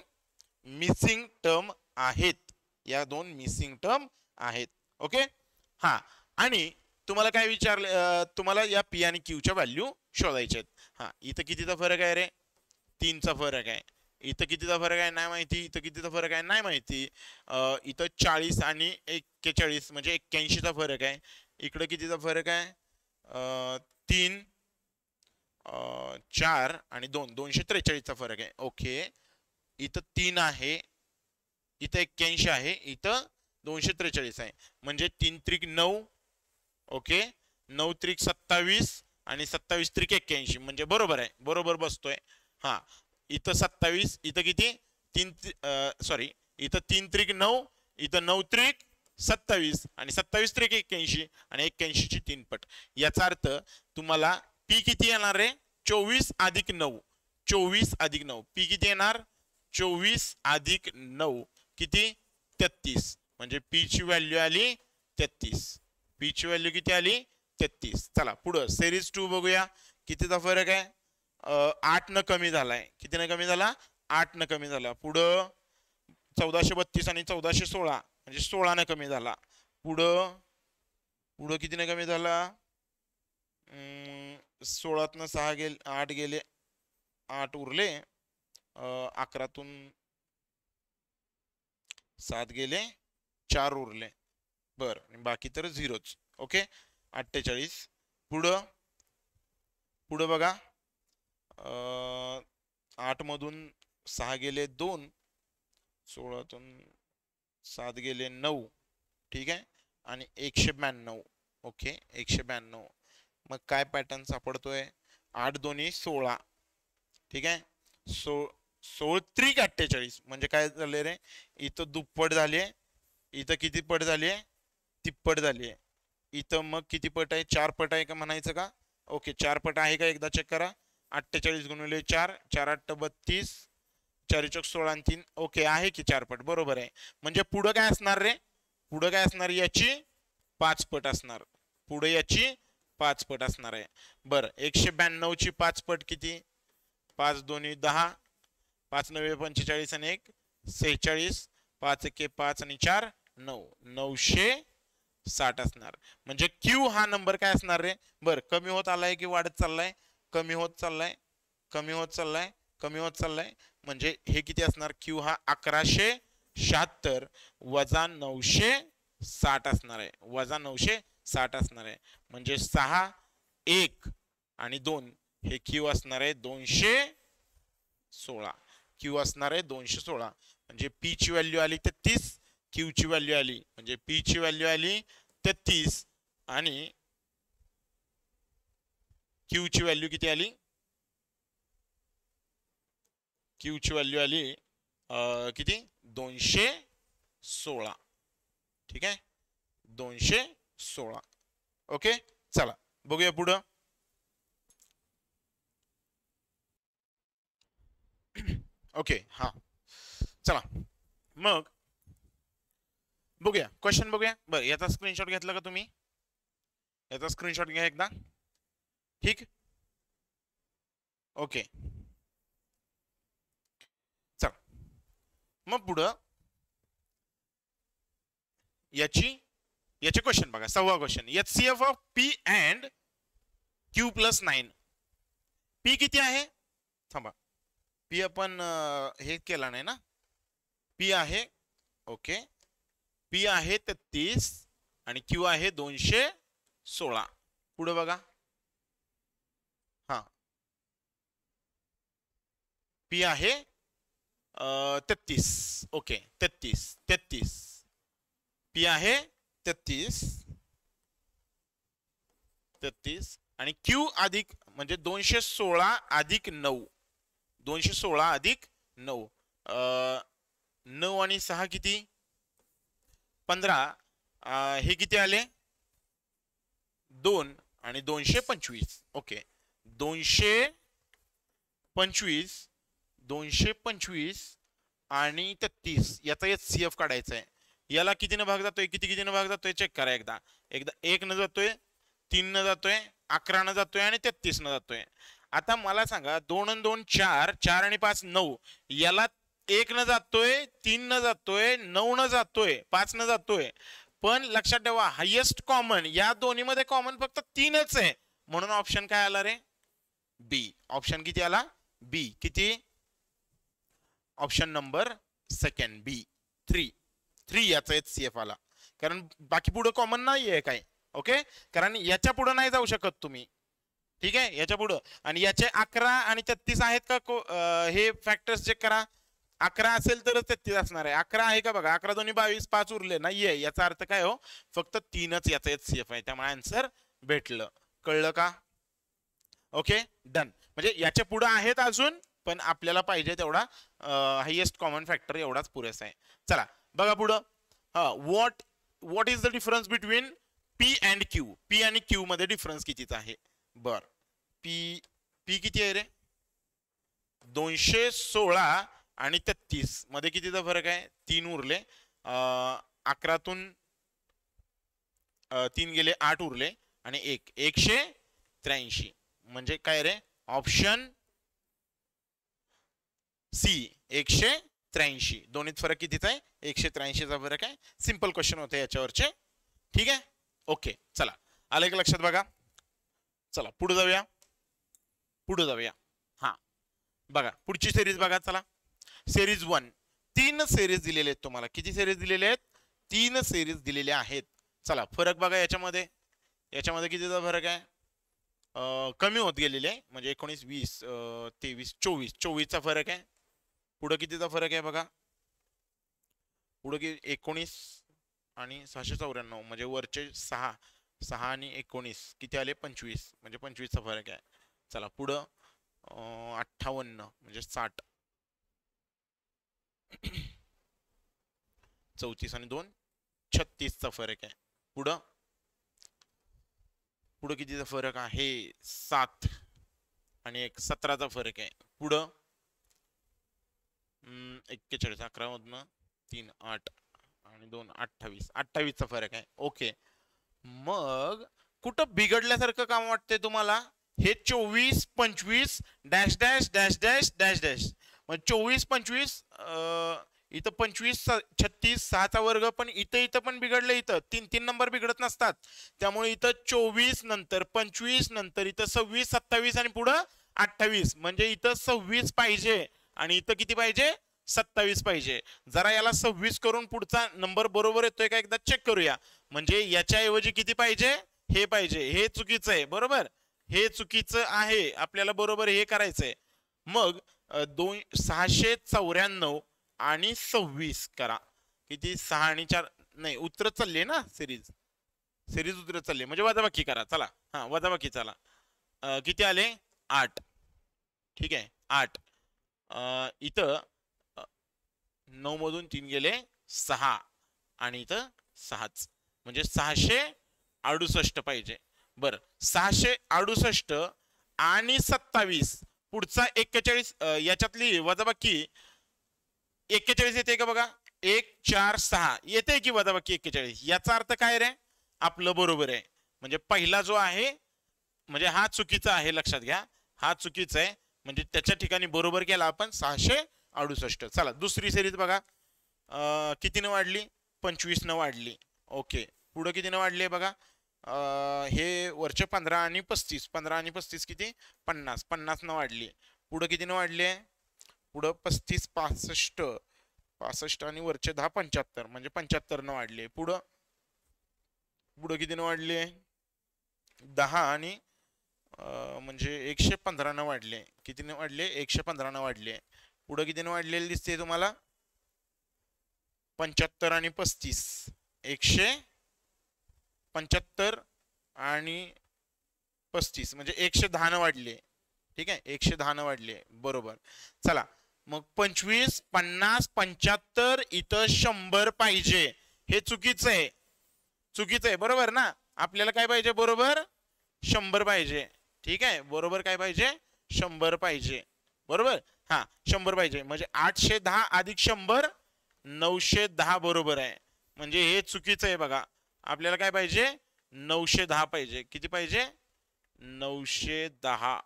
मिसिंग टर्म आहेत. या 2 मिसिंग टर्म आहेत. ओके हा आणि तुम्हाला काय विचारलं, तुम्हाला या P आणि Q च्या व्हॅल्यू शोधायच्या आहेत. हा इथं कितीचा फरक आहे रे 3 चा फरक आहे. इथं कितीचा फरक आहे नाही माहिती. इथं कितीचा फरक आहे नाही माहिती. इथं 40 आणि 41 म्हणजे 81 चा फरक आहे. इकडे कितीचा फरक आहे 3 4 आणि 2 243 चा फरक आहे. ओके इथं 3 आहे, इथं 81 आहे, इथं 243 आहे म्हणजे 3 त्रिक 9. ओके 9 त्रिक 27 आणि 27 त्रिक 81 म्हणजे बरोबर आहे, बरोबर बसतोय. हा इथं 27, इथं किती 3 सॉरी इथं 3 त्रिक 9, इथं 9 त्रिक 27 आणि 27 त्रिक 81 आणि 81 ची 3 पट. याचा अर्थ तुम्हाला पी किती येणार रे? 24 अधिक 9. 24 अधिक 9 पी किती येणार? 24 अधिक 9 किती? 33. म्हणजे पी ची व्हॅल्यू आली 33. पी ची व्हॅल्यू किती आली? 33. चला पुढं सिरीज 2 बघूया. कितीचा फरक आहे? 8 न कमी झालाय. किती न कमी झाला? 8 न कमी झाला. पुढं 1432 आणि 1416 म्हणजे 16 न कमी झाला. पुढं पुढं किती न कमी झाला? 16 6 गेले, 8 गेले, 8 उरले, 11तून 7 गेले, 4 उरले. बर, बाकी तर 0च. ओके, 48. पुढं पुढं बघा, 8 मधून 6 गेले 2, 16तून 7 गेले 9. ठीक आहे, आणि 192. ओके, 192. मग काय पॅटर्न सापडतोय? 8 दोन्ही 16. ठीक आहे, 16 त्रिक 48 म्हणजे काय झाले रे? इथं दुप्पट झाले, इथं किती पट झाली? तिप्पट झाली. इथं मग किती पट आहे? 4 पट आहे का म्हणायचं का? ओके, 4 पट आहे का? एकदा चेक करा. 48 गुणिले 4, 4 8 32, 4 चौक 16 आणि 3. ओके, आहे की 4 पट, बरोबर आहे. म्हणजे पुढं काय असणार रे? पुढं काय असणार? याची 5 पट असणार. पुढे याची 5 पट असणार आहे. बर, 192 ची 5 पट किती? 5 दोन्ही 10, 5 9 45 आणि 1 46, 5 1 5 आणि 4 9, 960 असणार. म्हणजे क्यू हा नंबर काय असणार रे? बर, कमी होत आलाय की वाढत चाललाय? कमी होत चाललाय, कमी होत चाललाय, कमी होत चाललाय. म्हणजे हे किती असणार? क्यू हा 1176 वजा 960 असणार आहे. वजा 960 असणार आहे. म्हणजे 6 1 आणि 2 हे क्यू असणार आहे 216. क्यू असणार आहे 216. म्हणजे पी ची व्हॅल्यू आली 33, क्यू ची व्हॅल्यू आली, म्हणजे पी ची व्हॅल्यू आली 33 आणि क्यू ची व्हॅल्यू किती आली? क्यू ची व्हॅल्यू आली किती? 216. ठीक आहे, 216. ओके, चला बघूया पुढं. ओके, हा, चला मग बघूया क्वेश्चन बघूया. बरं, याचा स्क्रीनशॉट घेतला का तुम्ही? याचा स्क्रीनशॉट घ्या एकदा. ठीक, ओके. चला मग पुढं याचे क्वेश्चन बघा. 6वा question. HCF of P and Q plus 9. P किती आहे? थांबा, P आपण हे केला नाही ना. P आहे, ओके, P आहे 33 आणि Q आहे 216. पुढे बघा, हा, P आहे 33. ओके, 33 P आहे 33 आणि Q अधिक म्हणजे 216 अधिक 9. 216 अधिक 9. 9 आणि 6 किती? 15. हे किती आले? 2 आणि 225. ओके, 225 आणि 33 याचा HCF काढायचा आहे. याला कितीने भाग जातोय? कितीने भाग जातोय चेक करा एकदा. 1 न जातोय, 3 न जातोय, 11 न जातोय आणि 33 न जातोय. आता मला सांगा, 2 आणि 2 4, 4 आणि 5 9. याला 1 न जातोय, 3 न जातोय, 9 न जातोय, 5 न जातोय. पण लक्षात ठेवा, हायेस्ट कॉमन या दोन्ही मध्ये कॉमन फक्त 3च आहे. म्हणून ऑप्शन काय आला रे? बी. ऑप्शन किती आला? बी. किती? ऑप्शन नंबर सेकंड, बी. 3 याचा HCF आला. कारण बाकी पुढे कॉमन नाहीये काय. ओके, कारण याच्या पुढे नाही जाऊ शकत तुम्ही. ठीक आहे, याच्या पुढे. आणि याचे 11 आणि 33 आहेत का? हे फॅक्टर्स चेक करा. 11 असेल तरच 33 असणार आहे. 11 आहे का बघा? 11 दोन्ही 22, 5 उरले नाहीये. याचा अर्थ काय हो? फक्त 3च याचा HCF आहे. त्यामुळे आन्सर भेटलं. कळलं का? Okay, done. म्हणजे याच्या पुढे आहेत अजून पण आपल्याला पाहिजे तेवढा हायेस्ट कॉमन फॅक्टर एवढाच पुरेसा आहे. चला बघा पुढं. What is the difference between P and Q. P आणि क्यू मध्ये डिफरन्स कितीचा आहे. बर पी किती आहे रे. 216 आणि 33 मध्ये कितीचा फरक आहे. 3 उरले. 11तून 3 गेले 8 उरले आणि 183. म्हणजे काय रे. Option C 183. दोन्हीत फरक कितीचा आहे. 183चा फरक आहे. सिंपल क्वेश्चन होते याच्यावरचे. ठीक आहे. ओके चला आलं का लक्षात. बघा चला पुढे जाऊया. हा बघा पुढची सिरीज बघा. चला सिरीज 1. 3 सिरीज दिलेले आहेत तुम्हाला. किती सिरीज दिलेले आहेत. 3 सिरीज दिलेले आहेत. चला फरक बघा याच्यामध्ये कितीचा फरक आहे. कमी होत गेलेले आहे. म्हणजे 19 20 23 24चा फरक आहे. पुढे कितीचा फरक आहे बघा. पुढे 19 आणि 694 म्हणजे वरचे 6 आणि 19 किती आले 25 म्हणजे 25चा फरक आहे. चला पुढं 58 म्हणजे 60 34 आणि 2 36चा फरक आहे. पुढं कितीचा फरक आहे. 7 आणि 1 17चा फरक आहे. पुढं 41 11 मधनं 3 8 आणि 2 28चा फरक आहे. ओके मग कुठं बिघडल्यासारखं काम वाटतंय तुम्हाला. हे 24 25 dash dash dash dash dash dash मग 24 25 इथं 25 36 6चा वर्ग पण इथं पण बिघडलं. इथं 3 नंबर बिघडत नसतात. त्यामुळे इथं 24 नंतर 25 नंतर इथं 26 27 आणि पुढं 28 म्हणजे इथं 26 पाहिजे आणि इथं किती पाहिजे 27 पाहिजे. जरा याला 26 करून पुढचा नंबर बरोबर येतोय का एकदा चेक करूया. म्हणजे याच्याऐवजी किती पाहिजे हे पाहिजे. हे चुकीचं आहे. बरोबर हे चुकीचं आहे. आपल्याला बरोबर हे करायचंय. मग 694 आणि 26 करा. किती 6 आणि 4 नाही उतरत चालले ना. सिरीज उतरत चालली म्हणजे वजाबाकी करा. चला हा वजाबाकी. चला किती आले 8. ठीक आहे 8. इथं 9 मधून 3 गेले 6 आणि इथं 6च म्हणजे 668 पाहिजे. बर 668 आणि 27 पुढचा 41 याच्यातली वजाबाकी 41 येते का बघा. 1 4 6 येते की वजाबाकी 41. याचा अर्थ काय रे आपलं बरोबर आहे. म्हणजे पहिला जो आहे म्हणजे हा चुकीचा आहे. लक्षात घ्या हा चुकीचा आहे. म्हणजे त्याच्या ठिकाणी बरोबर केला आपण 668. चला दुसरी सिरीज बघा. कितीने वाढली 25 न वाढली. ओके पुढे कितीने वाढली बघा. हे वरचे 15 आणि 35 किती 50 न वाढली. पुढे कितीने वाढली आहे. पुढं 35 65 आणि वरचे 10 75 म्हणजे 75 न वाढली. पुढं कितीने वाढली आहे 10 आणि म्हणजे 115 न वाढले. कितीने वाढले 115 न वाढले. पुढे कितीने वाढलेले दिसते तुम्हाला 75 आणि 35 175 आणि 35 म्हणजे 110 न वाढले. ठीक आहे 110 न वाढले. बरोबर. चला मग 25 50 75 इथं 100 पाहिजे. हे चुकीचं आहे. बरोबर ना. आपल्याला काय पाहिजे बरोबर 100 पाहिजे. ठीक आहे बरोबर काय पाहिजे 100 पाहिजे. बरोबर हा 100 पाहिजे. म्हणजे 810 अधिक 100 910 बरोबर आहे. म्हणजे हे चुकीचं आहे बघा. आपल्याला काय पाहिजे 910 पाहिजे. किती पाहिजे 910.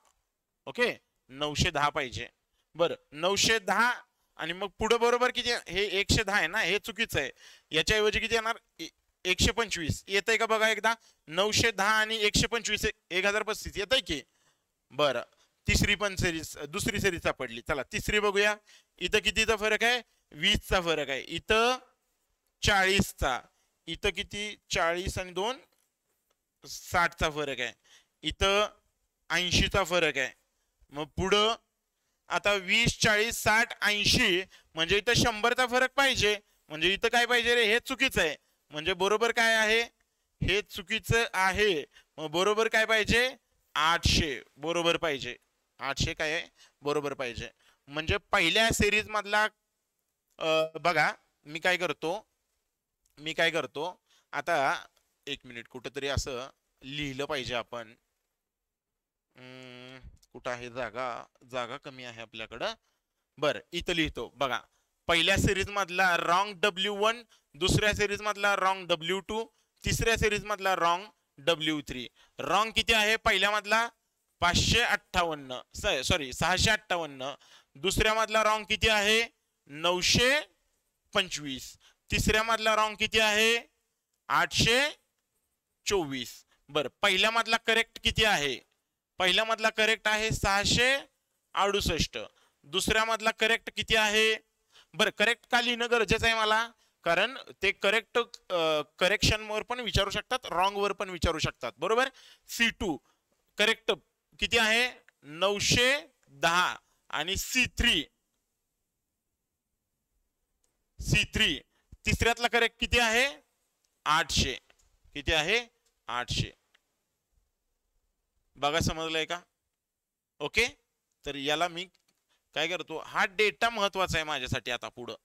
ओके 910 पाहिजे. बरं 910 आणि मग पुढे बरोबर किती हे 110 आहे ना. हे चुकीचं आहे. याच्याऐवजी किती येणार 125 येत आहे का बघा एकदा. 910 आणि 125 1035 येत आहे की. बरं दुसरी सिरीज सापडली. चला तिसरी बघूया. इथं कितीचा फरक आहे 20चा फरक आहे. इथं 40चा. इथं किती 40 आणि 2 60चा फरक आहे. इथं 80चा फरक आहे. मग पुढं आता 20 40 60 80 म्हणजे इथं 100चा फरक पाहिजे. म्हणजे इथं काय पाहिजे रे हे चुकीचं आहे. म्हणजे बरोबर काय आहे हे चुकीचं आहे. मग बरोबर काय पाहिजे 800 बरोबर पाहिजे. 800 काय आहे बरोबर पाहिजे. म्हणजे पहिल्या सिरीज मधला बघा मी काय करतो आता एक मिनिट कुठेतरी असं लिहिलं पाहिजे आपण. कुठं आहे जागा, जागा कमी आहे आपल्याकडं. बर इथं लिहितो बघा. पहिल्या सिरीज मधला रॉंग W1, दुसऱ्या सिरीज मधला रॉंग W2, तिसऱ्या सिरीज मधला रॉंग W3. रॉंग किती आहे पहिल्या मधला 558, सॉरी 658. दुसऱ्या मधला रॉंग किती आहे 925. तिसऱ्या मधला रॉंग किती आहे 824. बर पहिल्या मधला करेक्ट किती आहे, पहिल्या मधला करेक्ट आहे 668. दुसऱ्या मधला करेक्ट किती आहे. बरं करेक्ट का लिहिणं गरजेचं आहे मला, कारण ते करेक्शन वर पण विचारू शकतात, रॉंग वर पण विचारू शकतात बरोबर. C2 करेक्ट किती आहे 910 आणि C3 तिसऱ्यातला करेक्ट किती आहे 800. किती आहे 800. बघा समजलंय का. ओके तर याला मी काय करतो, हा डेटा महत्वाचा आहे माझ्यासाठी. आता पुढं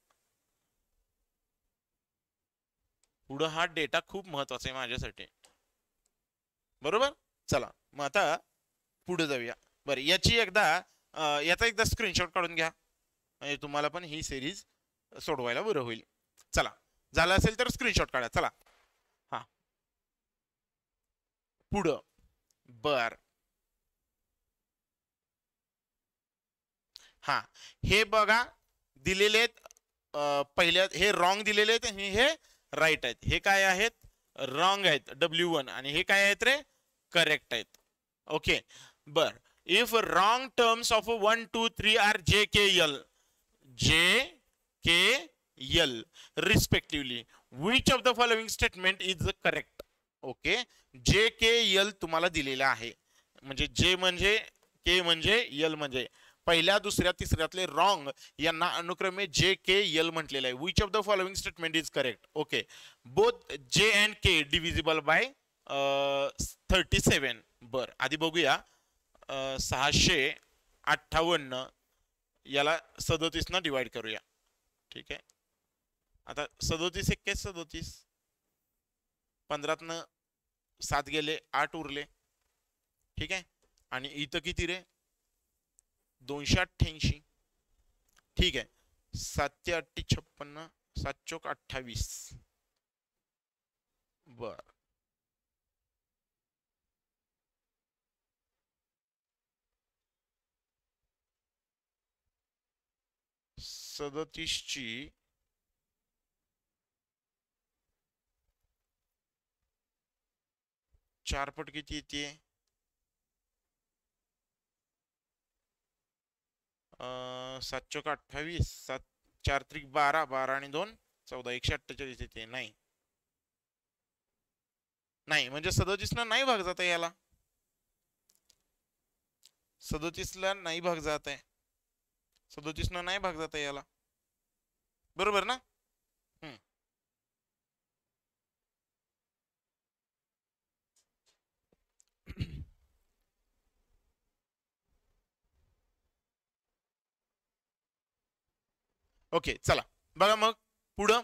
हा डेटा खूप महत्वाचा आहे माझ्यासाठी बरोबर. चला मग आता पुढे जाऊया. बरं याचा एकदा स्क्रीनशॉट काढून घ्या म्हणजे तुम्हाला पण ही सिरीज सोडवायला बरं होईल. चला झालं असेल तर स्क्रीनशॉट काढा. चला हा पुढं. बर हा हे बघा दिलेले आहेत, पहिल्या हे रॉंग दिलेले आहेत आणि हे राईट आहेत. हे काय आहेत रॉंग आहेत W1 आणि हे काय आहेत रे करेक्ट आहेत. ओके बर if wrong terms of 1 2 3 are JKL respectively which of the following statement is correct. Okay JKL तुम्हाला दिलेला आहे म्हणजे J म्हणजे K म्हणजे L म्हणजे पहिल्या दुसऱ्या तिसऱ्यातले रॉंग यांना अनुक्रमे JKL म्हटलेलं आहे. Which of the following statement is correct. Okay both J and K divisible by 37. बर आधी बघूया 658 याला 37 न डिवाइड करूया. ठीक आहे आता 37 1 37, 15 7 गेले 8 उरले. ठीक आहे आणि इथं किती रे 288. ठीक आहे 7 8 56 7 चौक 28. बर ची 4 पट किती येते 7 चौक 28, 7 4 त्रिक 12, 12 आणि 2 14, 148 येते. नाही म्हणजे 37 ना नाही भाग जात आहे याला, 37 ला नाही भाग जात आहे, 37 ना नाही भाग जात आहे याला बरोबर ना. ओके चला बघा मग पुढं.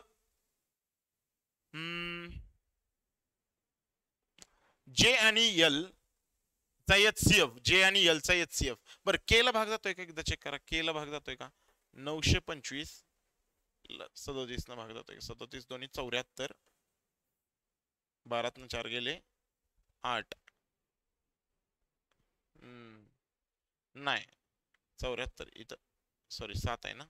J आणि L चा HCF, J आणि L चा HCF. बरं K ला भाग जातोय का एकदा चेक करा. K ला भाग जातोय का 925 37 न भाग जातोय. 37 दोन्ही 74, 12 4 गेले 8. नाही 74 इथं सॉरी 7 आहे ना.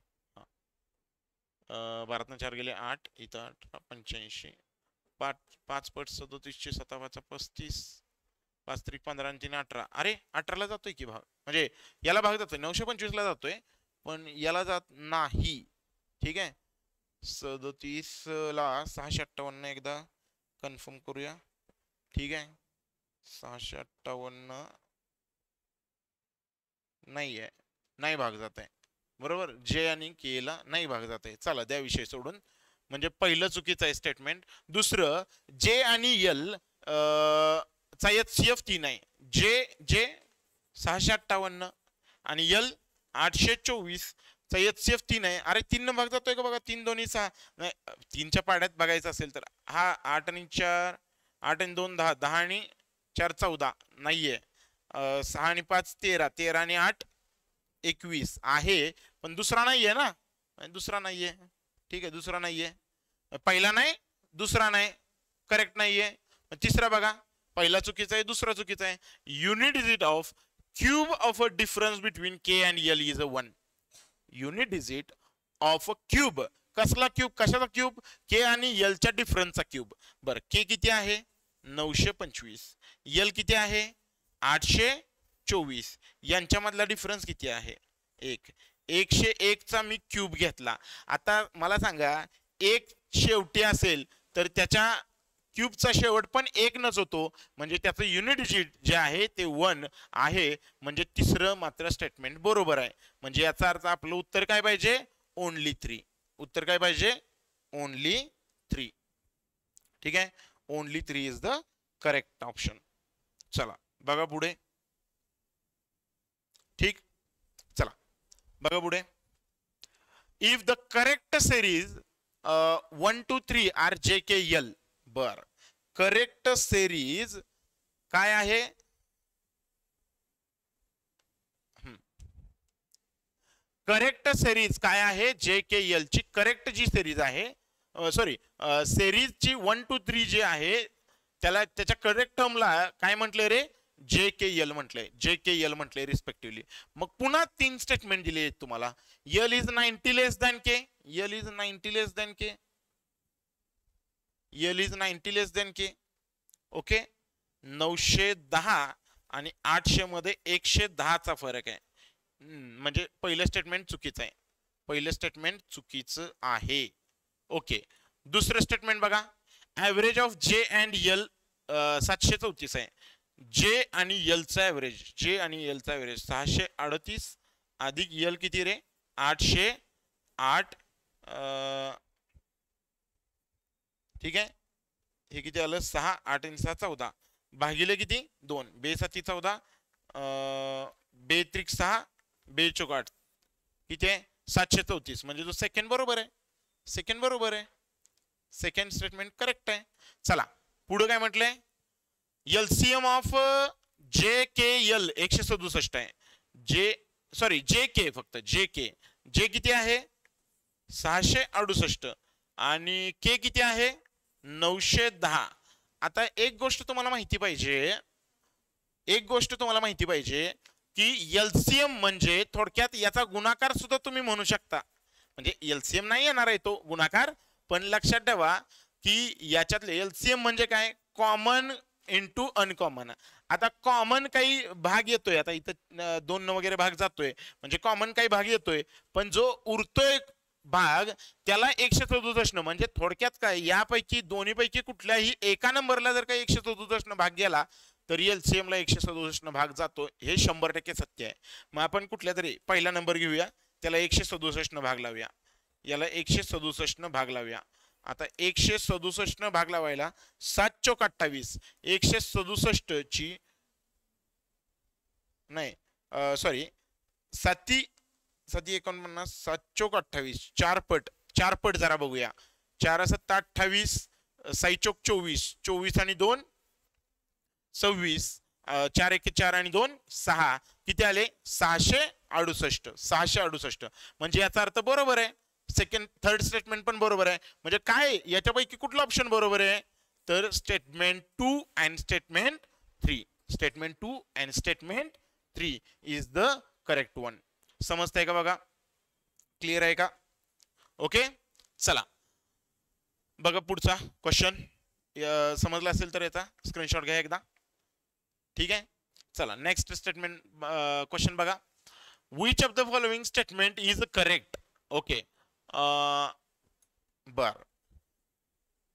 12 4 गेले 8 इथं 85. 5 पट 37 चे 7 35, 5 त्रिक 15 आणि 3 18. अरे 18 ला जातोय की भाग म्हणजे याला भाग जातोय 925 ला जातोय पण याला जात नाही. ठीक आहे 37 ला 658 एकदा कन्फर्म करूया. ठीक आहे 658 नाही आहे, नाही भाग जात आहे बरोबर. J आणि K ला नाही भाग जात आहे. चला द्या विषय सोडून म्हणजे पहिलं चुकीचं आहे स्टेटमेंट. दुसरं J आणि L चा HCF 3 आहे. J 658 आणि L 824 चा HCF 3 आहे. अरे 3 भाग जातोय का बघा, 3 दोन्ही 6 नाही, 3च्या पाड्यात बघायचं असेल तर हा 8 आणि 4, 8 आणि 2 10, 10 आणि 4 14 नाहीये. 6 आणि 5 13, 13 आणि 8 21 आहे, पण दुसरा नाहीये ना, दुसरा नाहीये. ठीक आहे, दुसरा नाहीये. पहिला नाही, दुसरा नाही, करेक्ट नाहीये. तिसरा बघा, पहिला चुकीचा आहे, दुसरा चुकीचा आहे. Unit digit of cube of a difference between K and L is a 1. Unit digit of a cube. कसला क्यूब, कशाचा क्यूब? के आणि एलच्या डिफरन्सचा क्यूब. बरं, के किती आहे? 925. एल किती आहे? 824. यांच्यामधला डिफरन्स किती आहे? 1. 101 चा मी क्यूब घेतला. आता मला सांगा, एक शेवटी असेल तर त्याच्या क्यूबचा शेवट पण 1 नच होतो, म्हणजे त्याचं युनिट डिजिट जे आहे ते 1 आहे. म्हणजे तिसरं मात्र स्टेटमेंट बरोबर आहे. म्हणजे याचा अर्थ आपलं उत्तर काय पाहिजे? ओनली 3. उत्तर काय पाहिजे? ओनली 3. ठीक आहे, only 3 is the correct option. चला बघा पुढे. ठीक, चला बघा पुढे. If the correct series 1 2 3 are JKL. बर, करेक्ट सिरीज काय आहे? करेक्ट सिरीज काय आहे? JKL ची करेक्ट जी सिरीज आहे, सॉरी सिरीजची 1 2 3 जी आहे त्याला, त्याच्या करेक्ट टर्मला काय म्हटले रे? JKL म्हटलंय, JKL म्हटलंय रिस्पेक्टिव्हली. मग पुन्हा 3 स्टेटमेंट दिले आहेत तुम्हाला. L is 90 less than K. L is 90 less than K. L is 90 less than K. Okay, 910 आणि 800 मध्ये 110 चा फरक आहे. म्हणजे पहिलं स्टेटमेंट चुकीचं आहे. पहिलं स्टेटमेंट चुकीचं आहे. ओके, दुसरं स्टेटमेंट बघा. Average of J and L 734 आहे. J आणि L चा ऍव्हरेज, J आणि L चा ऍव्हरेज 638 अधिक L किती रे? 808. ठीक आहे, हे किती आलं? 6, 8 आणि 6 14 भागिले किती? 2. 2 7 14, 2 त्रिक 6, 2 चौक 8 किती आहे? 734. म्हणजे तो सेकंड बरोबर आहे. सेकंड बरोबर आहे. सेकंड स्टेटमेंट करेक्ट आहे. चला पुढे काय म्हटलंय? LCM ऑफ JKL 167 आहे. JK फक्त JK. J किती आहे? 668 आणि K किती आहे? 910. आता एक गोष्ट तुम्हाला माहिती पाहिजे, की LCM म्हणजे थोडक्यात याचा गुणाकार सुद्धा तुम्ही म्हणू शकता. म्हणजे LCM नाही येणार आहे तो गुणाकार, पण लक्षात ठेवा की याच्यातले LCM म्हणजे काय? Common into uncommon. आता कॉमन काही भाग येतोय, आता इथं 2 वगैरे भाग जातोय, म्हणजे कॉमन काही भाग येतोय, पण जो उरतोय भाग त्याला 167. म्हणजे थोडक्यात काय, यापैकी दोन्हीपैकी कुठल्याही एका नंबरला जर काही 167 भाग गेला तर LCM ला 167 भाग जातो. हे 100% सत्य आहे. मग आपण कुठल्या तरी पहिला नंबर घेऊया, त्याला 167 भाग लावूया, याला 167 भाग लावूया. आता 167 भाग लावायला 7 चौक 28. 167 ची नाही, सॉरी 7 49, 7 चौक 28, 4 पट जरा बघूया. 4 7 28, 6 चौक 24, 24 आणि 2 26, 4 1 4 आणि 2 6 किती आले? 668. 668 म्हणजे याचा अर्थ बरोबर आहे. सेकंड थर्ड स्टेटमेंट पण बरोबर आहे. म्हणजे काय, याच्यापैकी कुठला ऑप्शन बरोबर आहे? तर statement 2 and statement 3. Statement 2 and statement 3 is the correct one. समजतंय का बघा? क्लिअर आहे का? ओके, चला बघा पुढचा क्वेश्चन. समजला असेल तर याचा स्क्रीनशॉट घ्या एकदा. ठीक आहे, चला नेक्स्ट स्टेटमेंट क्वेश्चन बघा. Which of the following statement is correct? Okay, बर,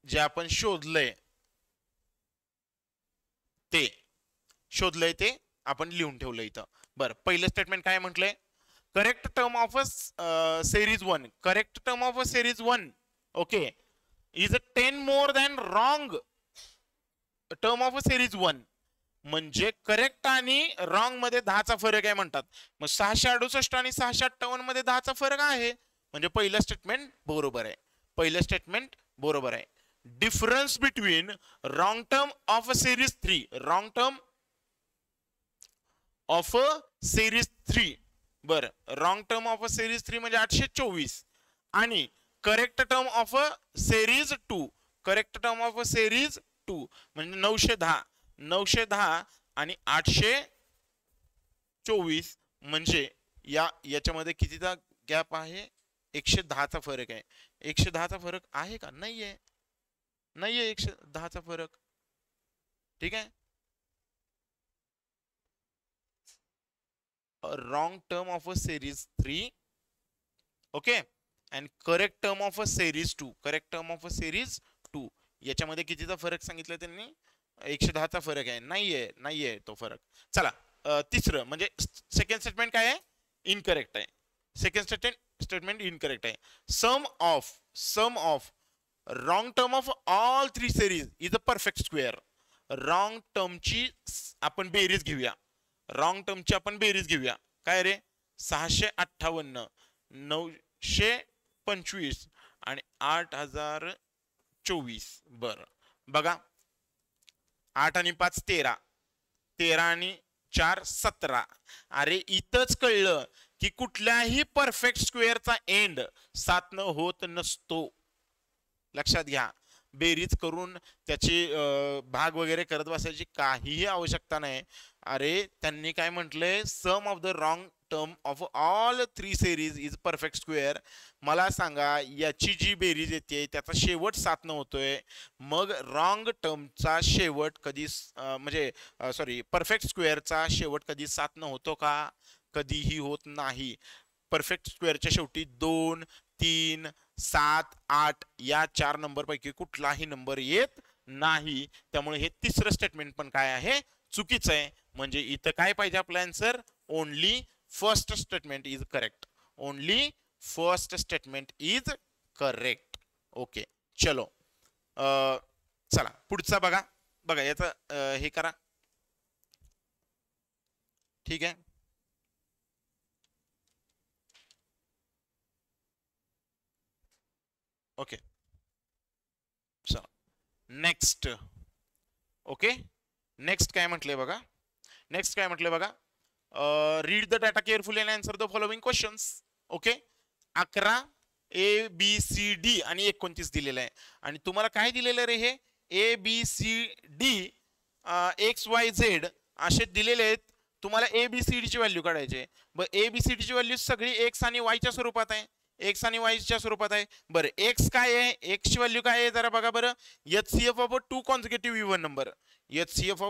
जे आपण शोधलंय ते आपण लिहून ठेवलं इथं. बर, पहिलं स्टेटमेंट काय म्हटलंय? Correct term of a series 1. Correct term of a series 1 okay is 10 more than wrong term of a series 1. म्हणजे करेक्ट आणि रॉंग मध्ये 10चा फरक आहे म्हणतात. मग 668 आणि 658 मध्ये 10चा फरक आहे, म्हणजे पहिलं स्टेटमेंट बरोबर आहे. पहिलं स्टेटमेंट बरोबर आहे. Difference between wrong term of a series 3, wrong term of a series 3, बर, wrong term of a series 3 म्हणजे 824 आणि correct term of a series 2, correct term of a series 2 म्हणजे 910, 910 आणि 824 म्हणजे याच्यामध्ये कितीचा गॅप आहे? 110चा फरक आहे. 110चा फरक आहे का? नाहीये, नाहीये 110चा फरक. ठीक आहे. Wrong term of a series 3, okay, and correct term of a series 2, correct term of a series 2 याच्यामध्ये कितीचा फरक सांगितलं त्यांनी? 110चा फरक आहे. नाहीये तो फरक. चला, तिसरं म्हणजे सेकंड स्टेटमेंट काय आहे? इनकरेक्ट आहे. सेकंड स्टेटमेंट इनकरेक्ट आहे. Sum of wrong term of all 3 series is a perfect square. Wrong टर्मची आपण बेरीज घेऊया. रॉंग टर्मची आपण बेरीज घेऊया. काय रे? 658, 925 आणि 8024. बर बघा, 8 आणि 5 13, 13 आणि 4 17. अरे इथंच कळलं की कुठल्याही परफेक्ट स्क्वेअरचा एंड 7 न होत नसतो. लक्षात घ्या. बेरीज करून त्याची भाग वगैरे करत बसायची काहीही आवश्यकता नाही. अरे त्यांनी काय म्हटलंय? Sum of the wrong term of all 3 series is perfect square. मला सांगा, याची जी बेरीज येते त्याचा शेवट 7 न होतोय, मग रॉंग टर्मचा शेवट कधी म्हणजे सॉरी परफेक्ट स्क्वेअरचा शेवट कधी 7 न होतो का? कधीही होत नाही. परफेक्ट स्क्वेअरच्या शेवटी 2, 3, 7, 8 या 4 नंबर पैकी कुठलाही नंबर येत नाही. त्यामुळे हे तिसरं स्टेटमेंट पण काय आहे? चुकीचं आहे. म्हणजे इथं काय पाहिजे आपला answer? Only first statement is correct. Only first statement is correct. Okay, चलो, चला पुढचा बघा. बघा याचं हे करा. ठीक आहे. ओके, चला नेक्स्ट. ओके, नेक्स्ट काय म्हटलंय बघा. नेक्स्ट काय म्हटलंय बघा. Read the data carefully and answer the following questions. Okay, 11 ABCD आणि 29 दिलेलं आहे. आणि तुम्हाला काय दिलेलं रे? हे ABCD XYZ असे दिलेले आहेत. तुम्हाला ABCD ची व्हॅल्यू काढायची. ABCD ची व्हॅल्यू सगळी X आणि Y च्या स्वरूपात आहे. X आणि Y च्या स्वरूपात आहे. बरं, X काय आहे? X ची व्हॅल्यू काय आहे जरा बघा बरं. HCF of 2 consecutive even number. HCF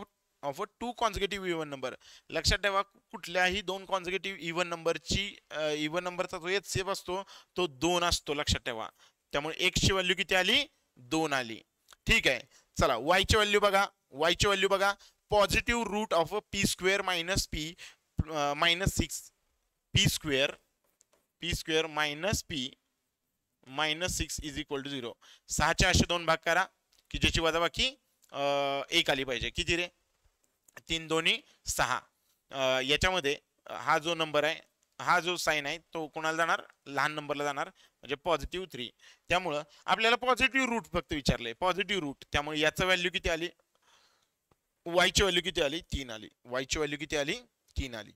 of 2 consecutive even number. लक्षात ठेवा, कुठल्याही 2 कॉन्सिक्युटिव्ह इव्हन नंबरची इव्हन नंबरचा जो HCF असतो तो 2 असतो. लक्षात ठेवा. त्यामुळे X ची व्हॅल्यू किती आली? 2 आली. ठीक आहे. चला, Y ची व्हॅल्यू बघा. Y ची व्हॅल्यू बघा. Positive root of p square minus p minus 6 p square minus p minus 6 is equal to 0. 6च्या असे 2 भाग करा की ज्याची वजाबाकी 1 आली पाहिजे. किती रे? 3 2 6. याच्यामध्ये हा जो नंबर आहे, हा जो साइन आहे तो कोणाला जाणार? लहान नंबरला जाणार, म्हणजे पॉझिटिव्ह 3. त्यामुळं आपल्याला पॉझिटिव्ह रूट फक्त विचारले, पॉझिटिव्ह रूट. त्यामुळे याचं व्हॅल्यू किती आली? Y ची व्हॅल्यू किती आली? 3 आली. Y ची व्हॅल्यू किती आली? 3 आली.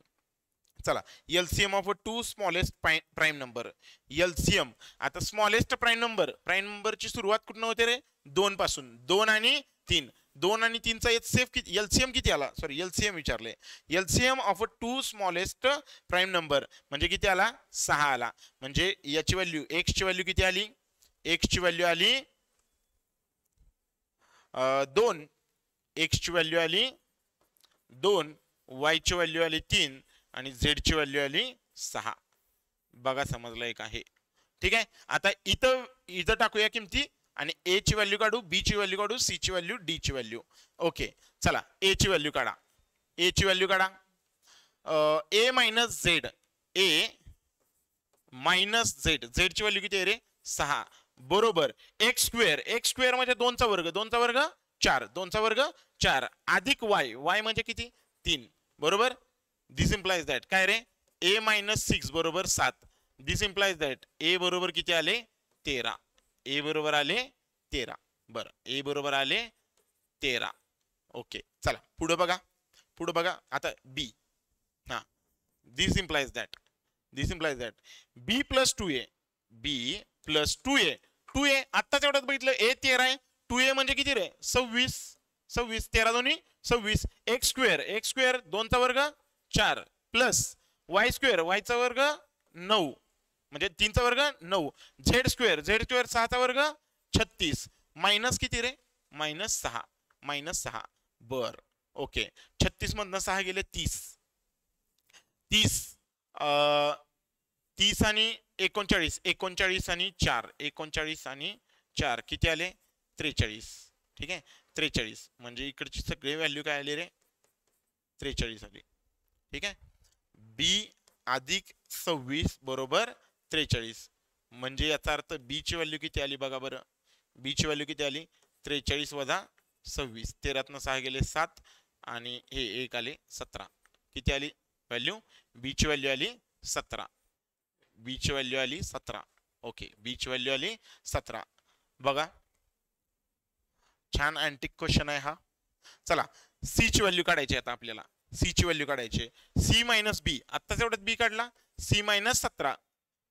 चला, LCM of 2 smallest prime number. LCM आता स्मॉलेस्ट प्राईम नंबरची सुरुवात कुठून होते रे? 2 पासून. 2 आणि 3. 2 आणि 3 चा HCF किती? LCM किती आला? सॉरी, LCM विचारले. LCM of 2 smallest prime number म्हणजे किती आला? 6 आला. म्हणजे याची व्हॅल्यू, X ची व्हॅल्यू किती आली? X ची व्हॅल्यू आली 2. X ची व्हॅल्यू आली 2. Y ची व्हॅल्यू आली 3 आणि Z ची व्हॅल्यू आली 6. बघा, समजलं एक आहे. ठीक आहे. आता इथं टाकूया किमती आणि A ची व्हॅल्यू काढू, B ची व्हॅल्यू काढू, C ची व्हॅल्यू, D ची व्हॅल्यू. ओके, चला A ची व्हॅल्यू काढा. A ची व्हॅल्यू काढा. A minus Z, A minus Z. Z ची व्हॅल्यू किती आहे रे? 6. बरोबर. X स्क्वेअर म्हणजे 2 चा वर्ग. 2 चा वर्ग 4, 2चा वर्ग 4 अधिक y, y म्हणजे किती 3, बरोबर. दिस इम्प्लाइज दॅट काय रे a मायनस 6 बरोबर 7. दिस इम्प्लाइज दॅट a बरोबर किती आले 13, a बरोबर आले 13. बरं a बरोबर आले 13. ओके चला पुढे बघा आता b. हा this implies that b plus 2a, b plus 2a आत्ताच एवढ्यात बघितलं a 13 आहे, 2a म्हणजे किती रे 26, 13 दोन्ही 26, x स्क्वेअर 2चा वर्ग 4 प्लस y स्क्वेअर y चा वर्ग 9 म्हणजे 3चा वर्ग 9, z स्क्वेअर 6चा वर्ग 36 मायनस किती रे मायनस 6. बर ओके 36 मधनं 6 गेले 30 आणि 39 आणि 4 किती आले 43. ठीक आहे 43 म्हणजे इकडची सगळे व्हॅल्यू काय आले रे 43 आली. ठीक आहे b अधिक 26 बरोबर 43 म्हणजे याचा अर्थ b ची व्हॅल्यू किती आली बघा बरं. b ची व्हॅल्यू किती आली 43 वजा 26, 13तनं 6 गेले 7 आणि हे 1 आले 17. किती आली व्हॅल्यू b ची व्हॅल्यू आली 17. b ची व्हॅल्यू आली 17. ओके b ची व्हॅल्यू आली 17. बघा छान अँटिक क्वेश्चन आहे हा. चला c ची व्हॅल्यू काढायची आता आपल्याला. c ची व्हॅल्यू काढायची c मायनस b, आत्ताच एवढ्यात b काढला c मायनस 17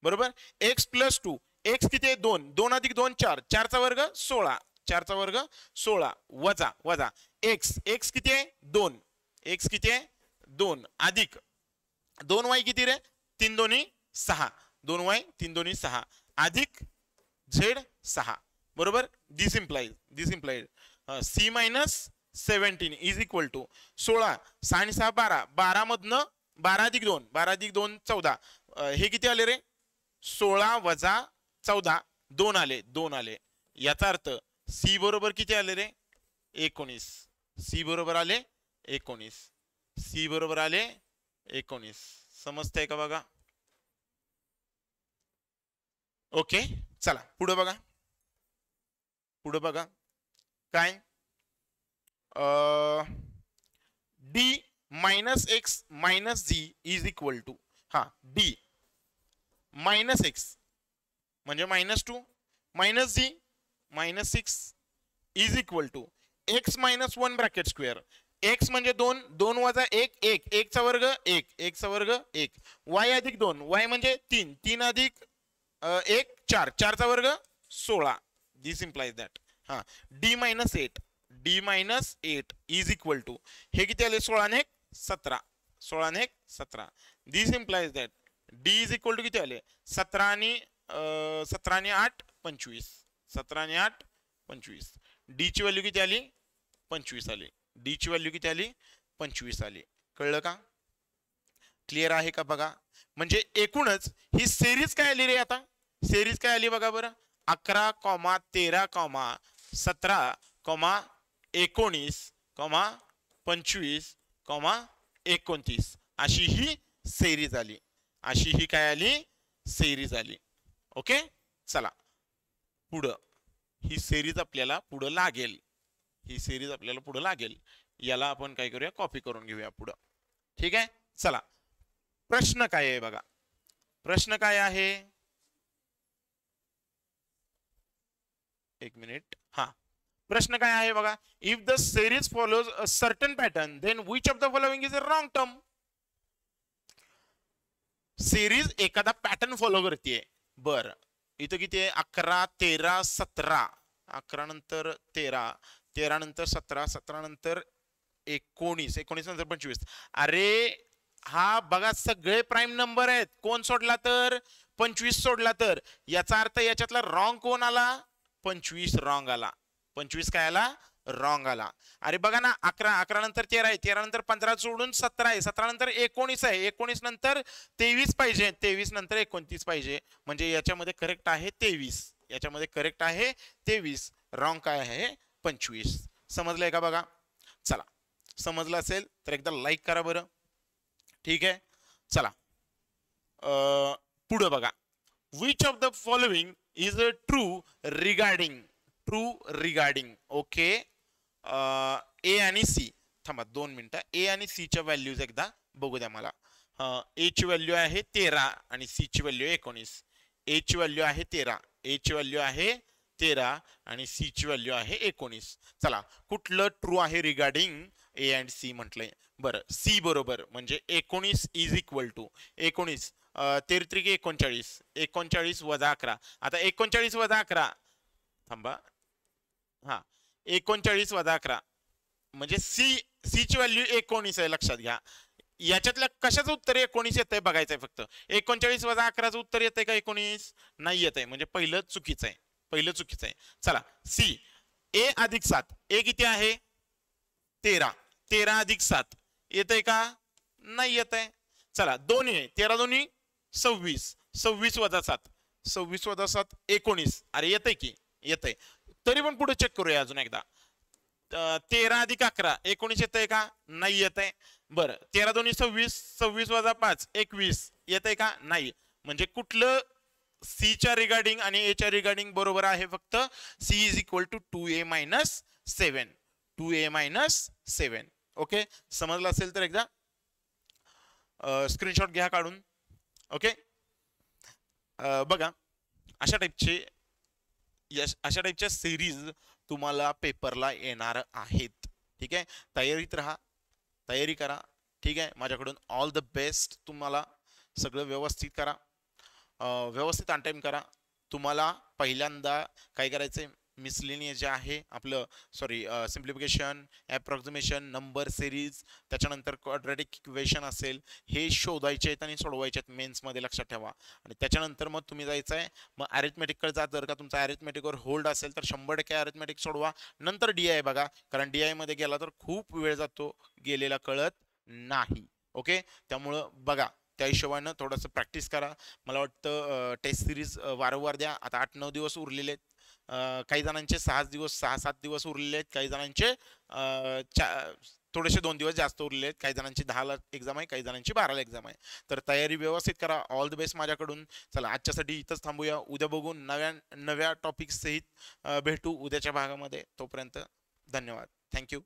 बरोबर. x प्लस 2, x किती आहे 2, 2 अधिक 2 4, 4चा वर्ग 16, 4चा वर्ग 16 वजा x किती आहे 2, x किती आहे 2 अधिक 2y किती रे 3 दोन्ही 6, 2y 3 दोन्ही 6 अधिक z 6 बरोबर. This implied c minus 17 is equal to 16, 6 आणि 6 12, 12 मधनं 12 अधिक 2 14, हे किती आले रे 16 वजा 14 2 आले. याचा अर्थ c बरोबर किती आले रे 19. c बरोबर आले 19. समजतंय का बघा. ओके चला पुढे बघा काय d minus x minus g is equal to d minus x म्हणजे -2 minus g minus 6 is equal to x minus 1 bracket square. x म्हणजे 2 वजा 1 चा वर्ग 1 y अधिक 2 y म्हणजे 3 अधिक 1 4 चा वर्ग 16. This implies that d minus 8 is equal to हे किती आले 16 ने 17. This implies that d is equal to किती आले 17 आणि 8 25. 17 आणि 8 25. d ची व्हॅल्यू किती आली 25 आली. d ची व्हॅल्यू किती आली 25 आली. कळलं का क्लिअर आहे का बघा. म्हणजे एकूणच ही सिरीज काय आली रे आता सिरीज काय आली बघा बरं 11, 13, 17, 19, 25, 29 अशी ही सिरीज आली. काय आली सिरीज आली. ओके चला पुढं ही सिरीज आपल्याला पुढं लागेल. याला आपण काय करूया कॉपी करून घेऊया पुढं. ठीक आहे चला प्रश्न काय आहे बघा. प्रश्न काय आहे एक मिनिट. प्रश्न काय आहे बघा. If the series follows a certain pattern then which of the following is a wrong term. Series एखादा पॅटर्न फॉलो करते. बर इथं किती आहे 11, 13, 17, 11 नंतर 13, 13 नंतर 17, 17 नंतर 19, 19 नंतर 25. अरे हा बघा सगळे प्राईम नंबर आहेत. कोण सोडला तर 25 सोडला तर याचा अर्थ याच्यातला रॉंग कोण आला 25 रॉंग आला. 25 काय आला रॉंग आला. अरे बघा ना 11 नंतर 13 आहे, 13 नंतर 15 सोडून 17 आहे, 17 नंतर 19 आहे, 19 नंतर 23 पाहिजे, 23 नंतर 29 पाहिजे. म्हणजे याच्यामध्ये करेक्ट आहे 23. रॉंग काय आहे 25. समजलंय का बघा. चला समजलं असेल तर एकदा लाईक करा बरं. ठीक आहे चला पुढे बघा. Which of the following is true regarding. Okay A आणि सी, थांबा 2 मिनिटं, ए आणि सी च्या व्हॅल्यूज एकदा बघू द्या मला. ए ची व्हॅल्यू आहे 13 आणि सी ची व्हॅल्यू 19. ए ची व्हॅल्यू आहे 13, ए ची व्हॅल्यू आहे 13 आणि सी ची व्हॅल्यू आहे 19. चला, कुठलं ट्रू आहे रिगार्डिंग ए अँड सी म्हटलंय. बरं, सी बरोबर म्हणजे 19 इज इक्वल टू 19, 13 39, 39 वजा 11. आता 39 वजा 11, थांबा, हा 39 वजा 11 म्हणजे सी ची व्हॅल्यू 19 आहे, लक्षात घ्या. याच्यातल्या कशाचं उत्तर 19 येत आहे बघायचंय फक्त. 39 वजा 11चं उत्तर येतंय का 19? नाही येत आहे, म्हणजे पहिलं चुकीचं आहे, पहिलं चुकीचं आहे. चला, सी ए अधिक 7, ए किती आहे 13, 13 अधिक 7 येतंय का? नाही येत आहे. चला, 2 आहे, 13 दोन्ही 26, 26 वजा 7, 26 वजा 7 19. अरे येतंय की, येतंय. तरी पण पुढे चेक करूया अजून एकदा. 13 अधिक 11 19 येत आहे का? नाही येत आहे. बरं, 13 दोन्ही 26, 26 वजा 5 21 येत आहे का? नाही. म्हणजे कुठलं सी च्या रिगार्डिंग आणि ए च्या रिगार्डिंग बरोबर आहे फक्त C is equal to 2a minus 7, 2a minus 7. Okay, समजलं असेल तर एकदा स्क्रीनशॉट घ्या काढून. ओके, बघा अशा टाईपच्या सिरीज तुम्हाला पेपरला येणार आहेत. ठीक आहे, तयारीत राहा, तयारी करा. ठीक आहे, माझ्याकडून ऑल द बेस्ट. तुम्हाला सगळं व्यवस्थित करा, व्यवस्थित ऑन टाइम करा. तुम्हाला पहिल्यांदा काय करायचंय, मिसलेनियस जे आहे आपलं, सिम्प्लिफिकेशन, ॲप्रॉक्सिमेशन, नंबर सिरीज, त्याच्यानंतर क्वाड्रॅटिक इक्वेशन असेल, हे शोधायचे आहेत आणि सोडवायचे आहेत मेन्समध्ये, लक्षात ठेवा. आणि त्याच्यानंतर मग तुम्ही जायचं आहे मग अरिथमेटिककडे जा. जर का तुमचा अरिथमेटिकवर होल्ड असेल तर 100% अरिथमेटिक सोडवा, नंतर DI बघा, कारण DI मध्ये गेला तर खूप वेळ जातो, गेलेला कळत नाही. ओके, त्यामुळं बघा, त्या हिशोबानं थोडंसं प्रॅक्टिस करा. मला वाटतं टेस्ट सिरीज वारंवार द्या. आता 8-9 दिवस उरलेले आहेत. काही जणांचे 6-7 दिवस उरलेले आहेत, काही जणांचे थोडेसे 2 दिवस जास्त उरलेले आहेत, काही जणांची 10ला एक्झाम आहे, काही जणांची 12ला एक्झाम आहे. तर तयारी व्यवस्थित करा. ऑल द बेस्ट माझ्याकडून. चला, आजच्यासाठी इथंच थांबूया. उद्या बघून नव्या टॉपिक सहित भेटू उद्याच्या भागामध्ये. तोपर्यंत धन्यवाद, थँक्यू.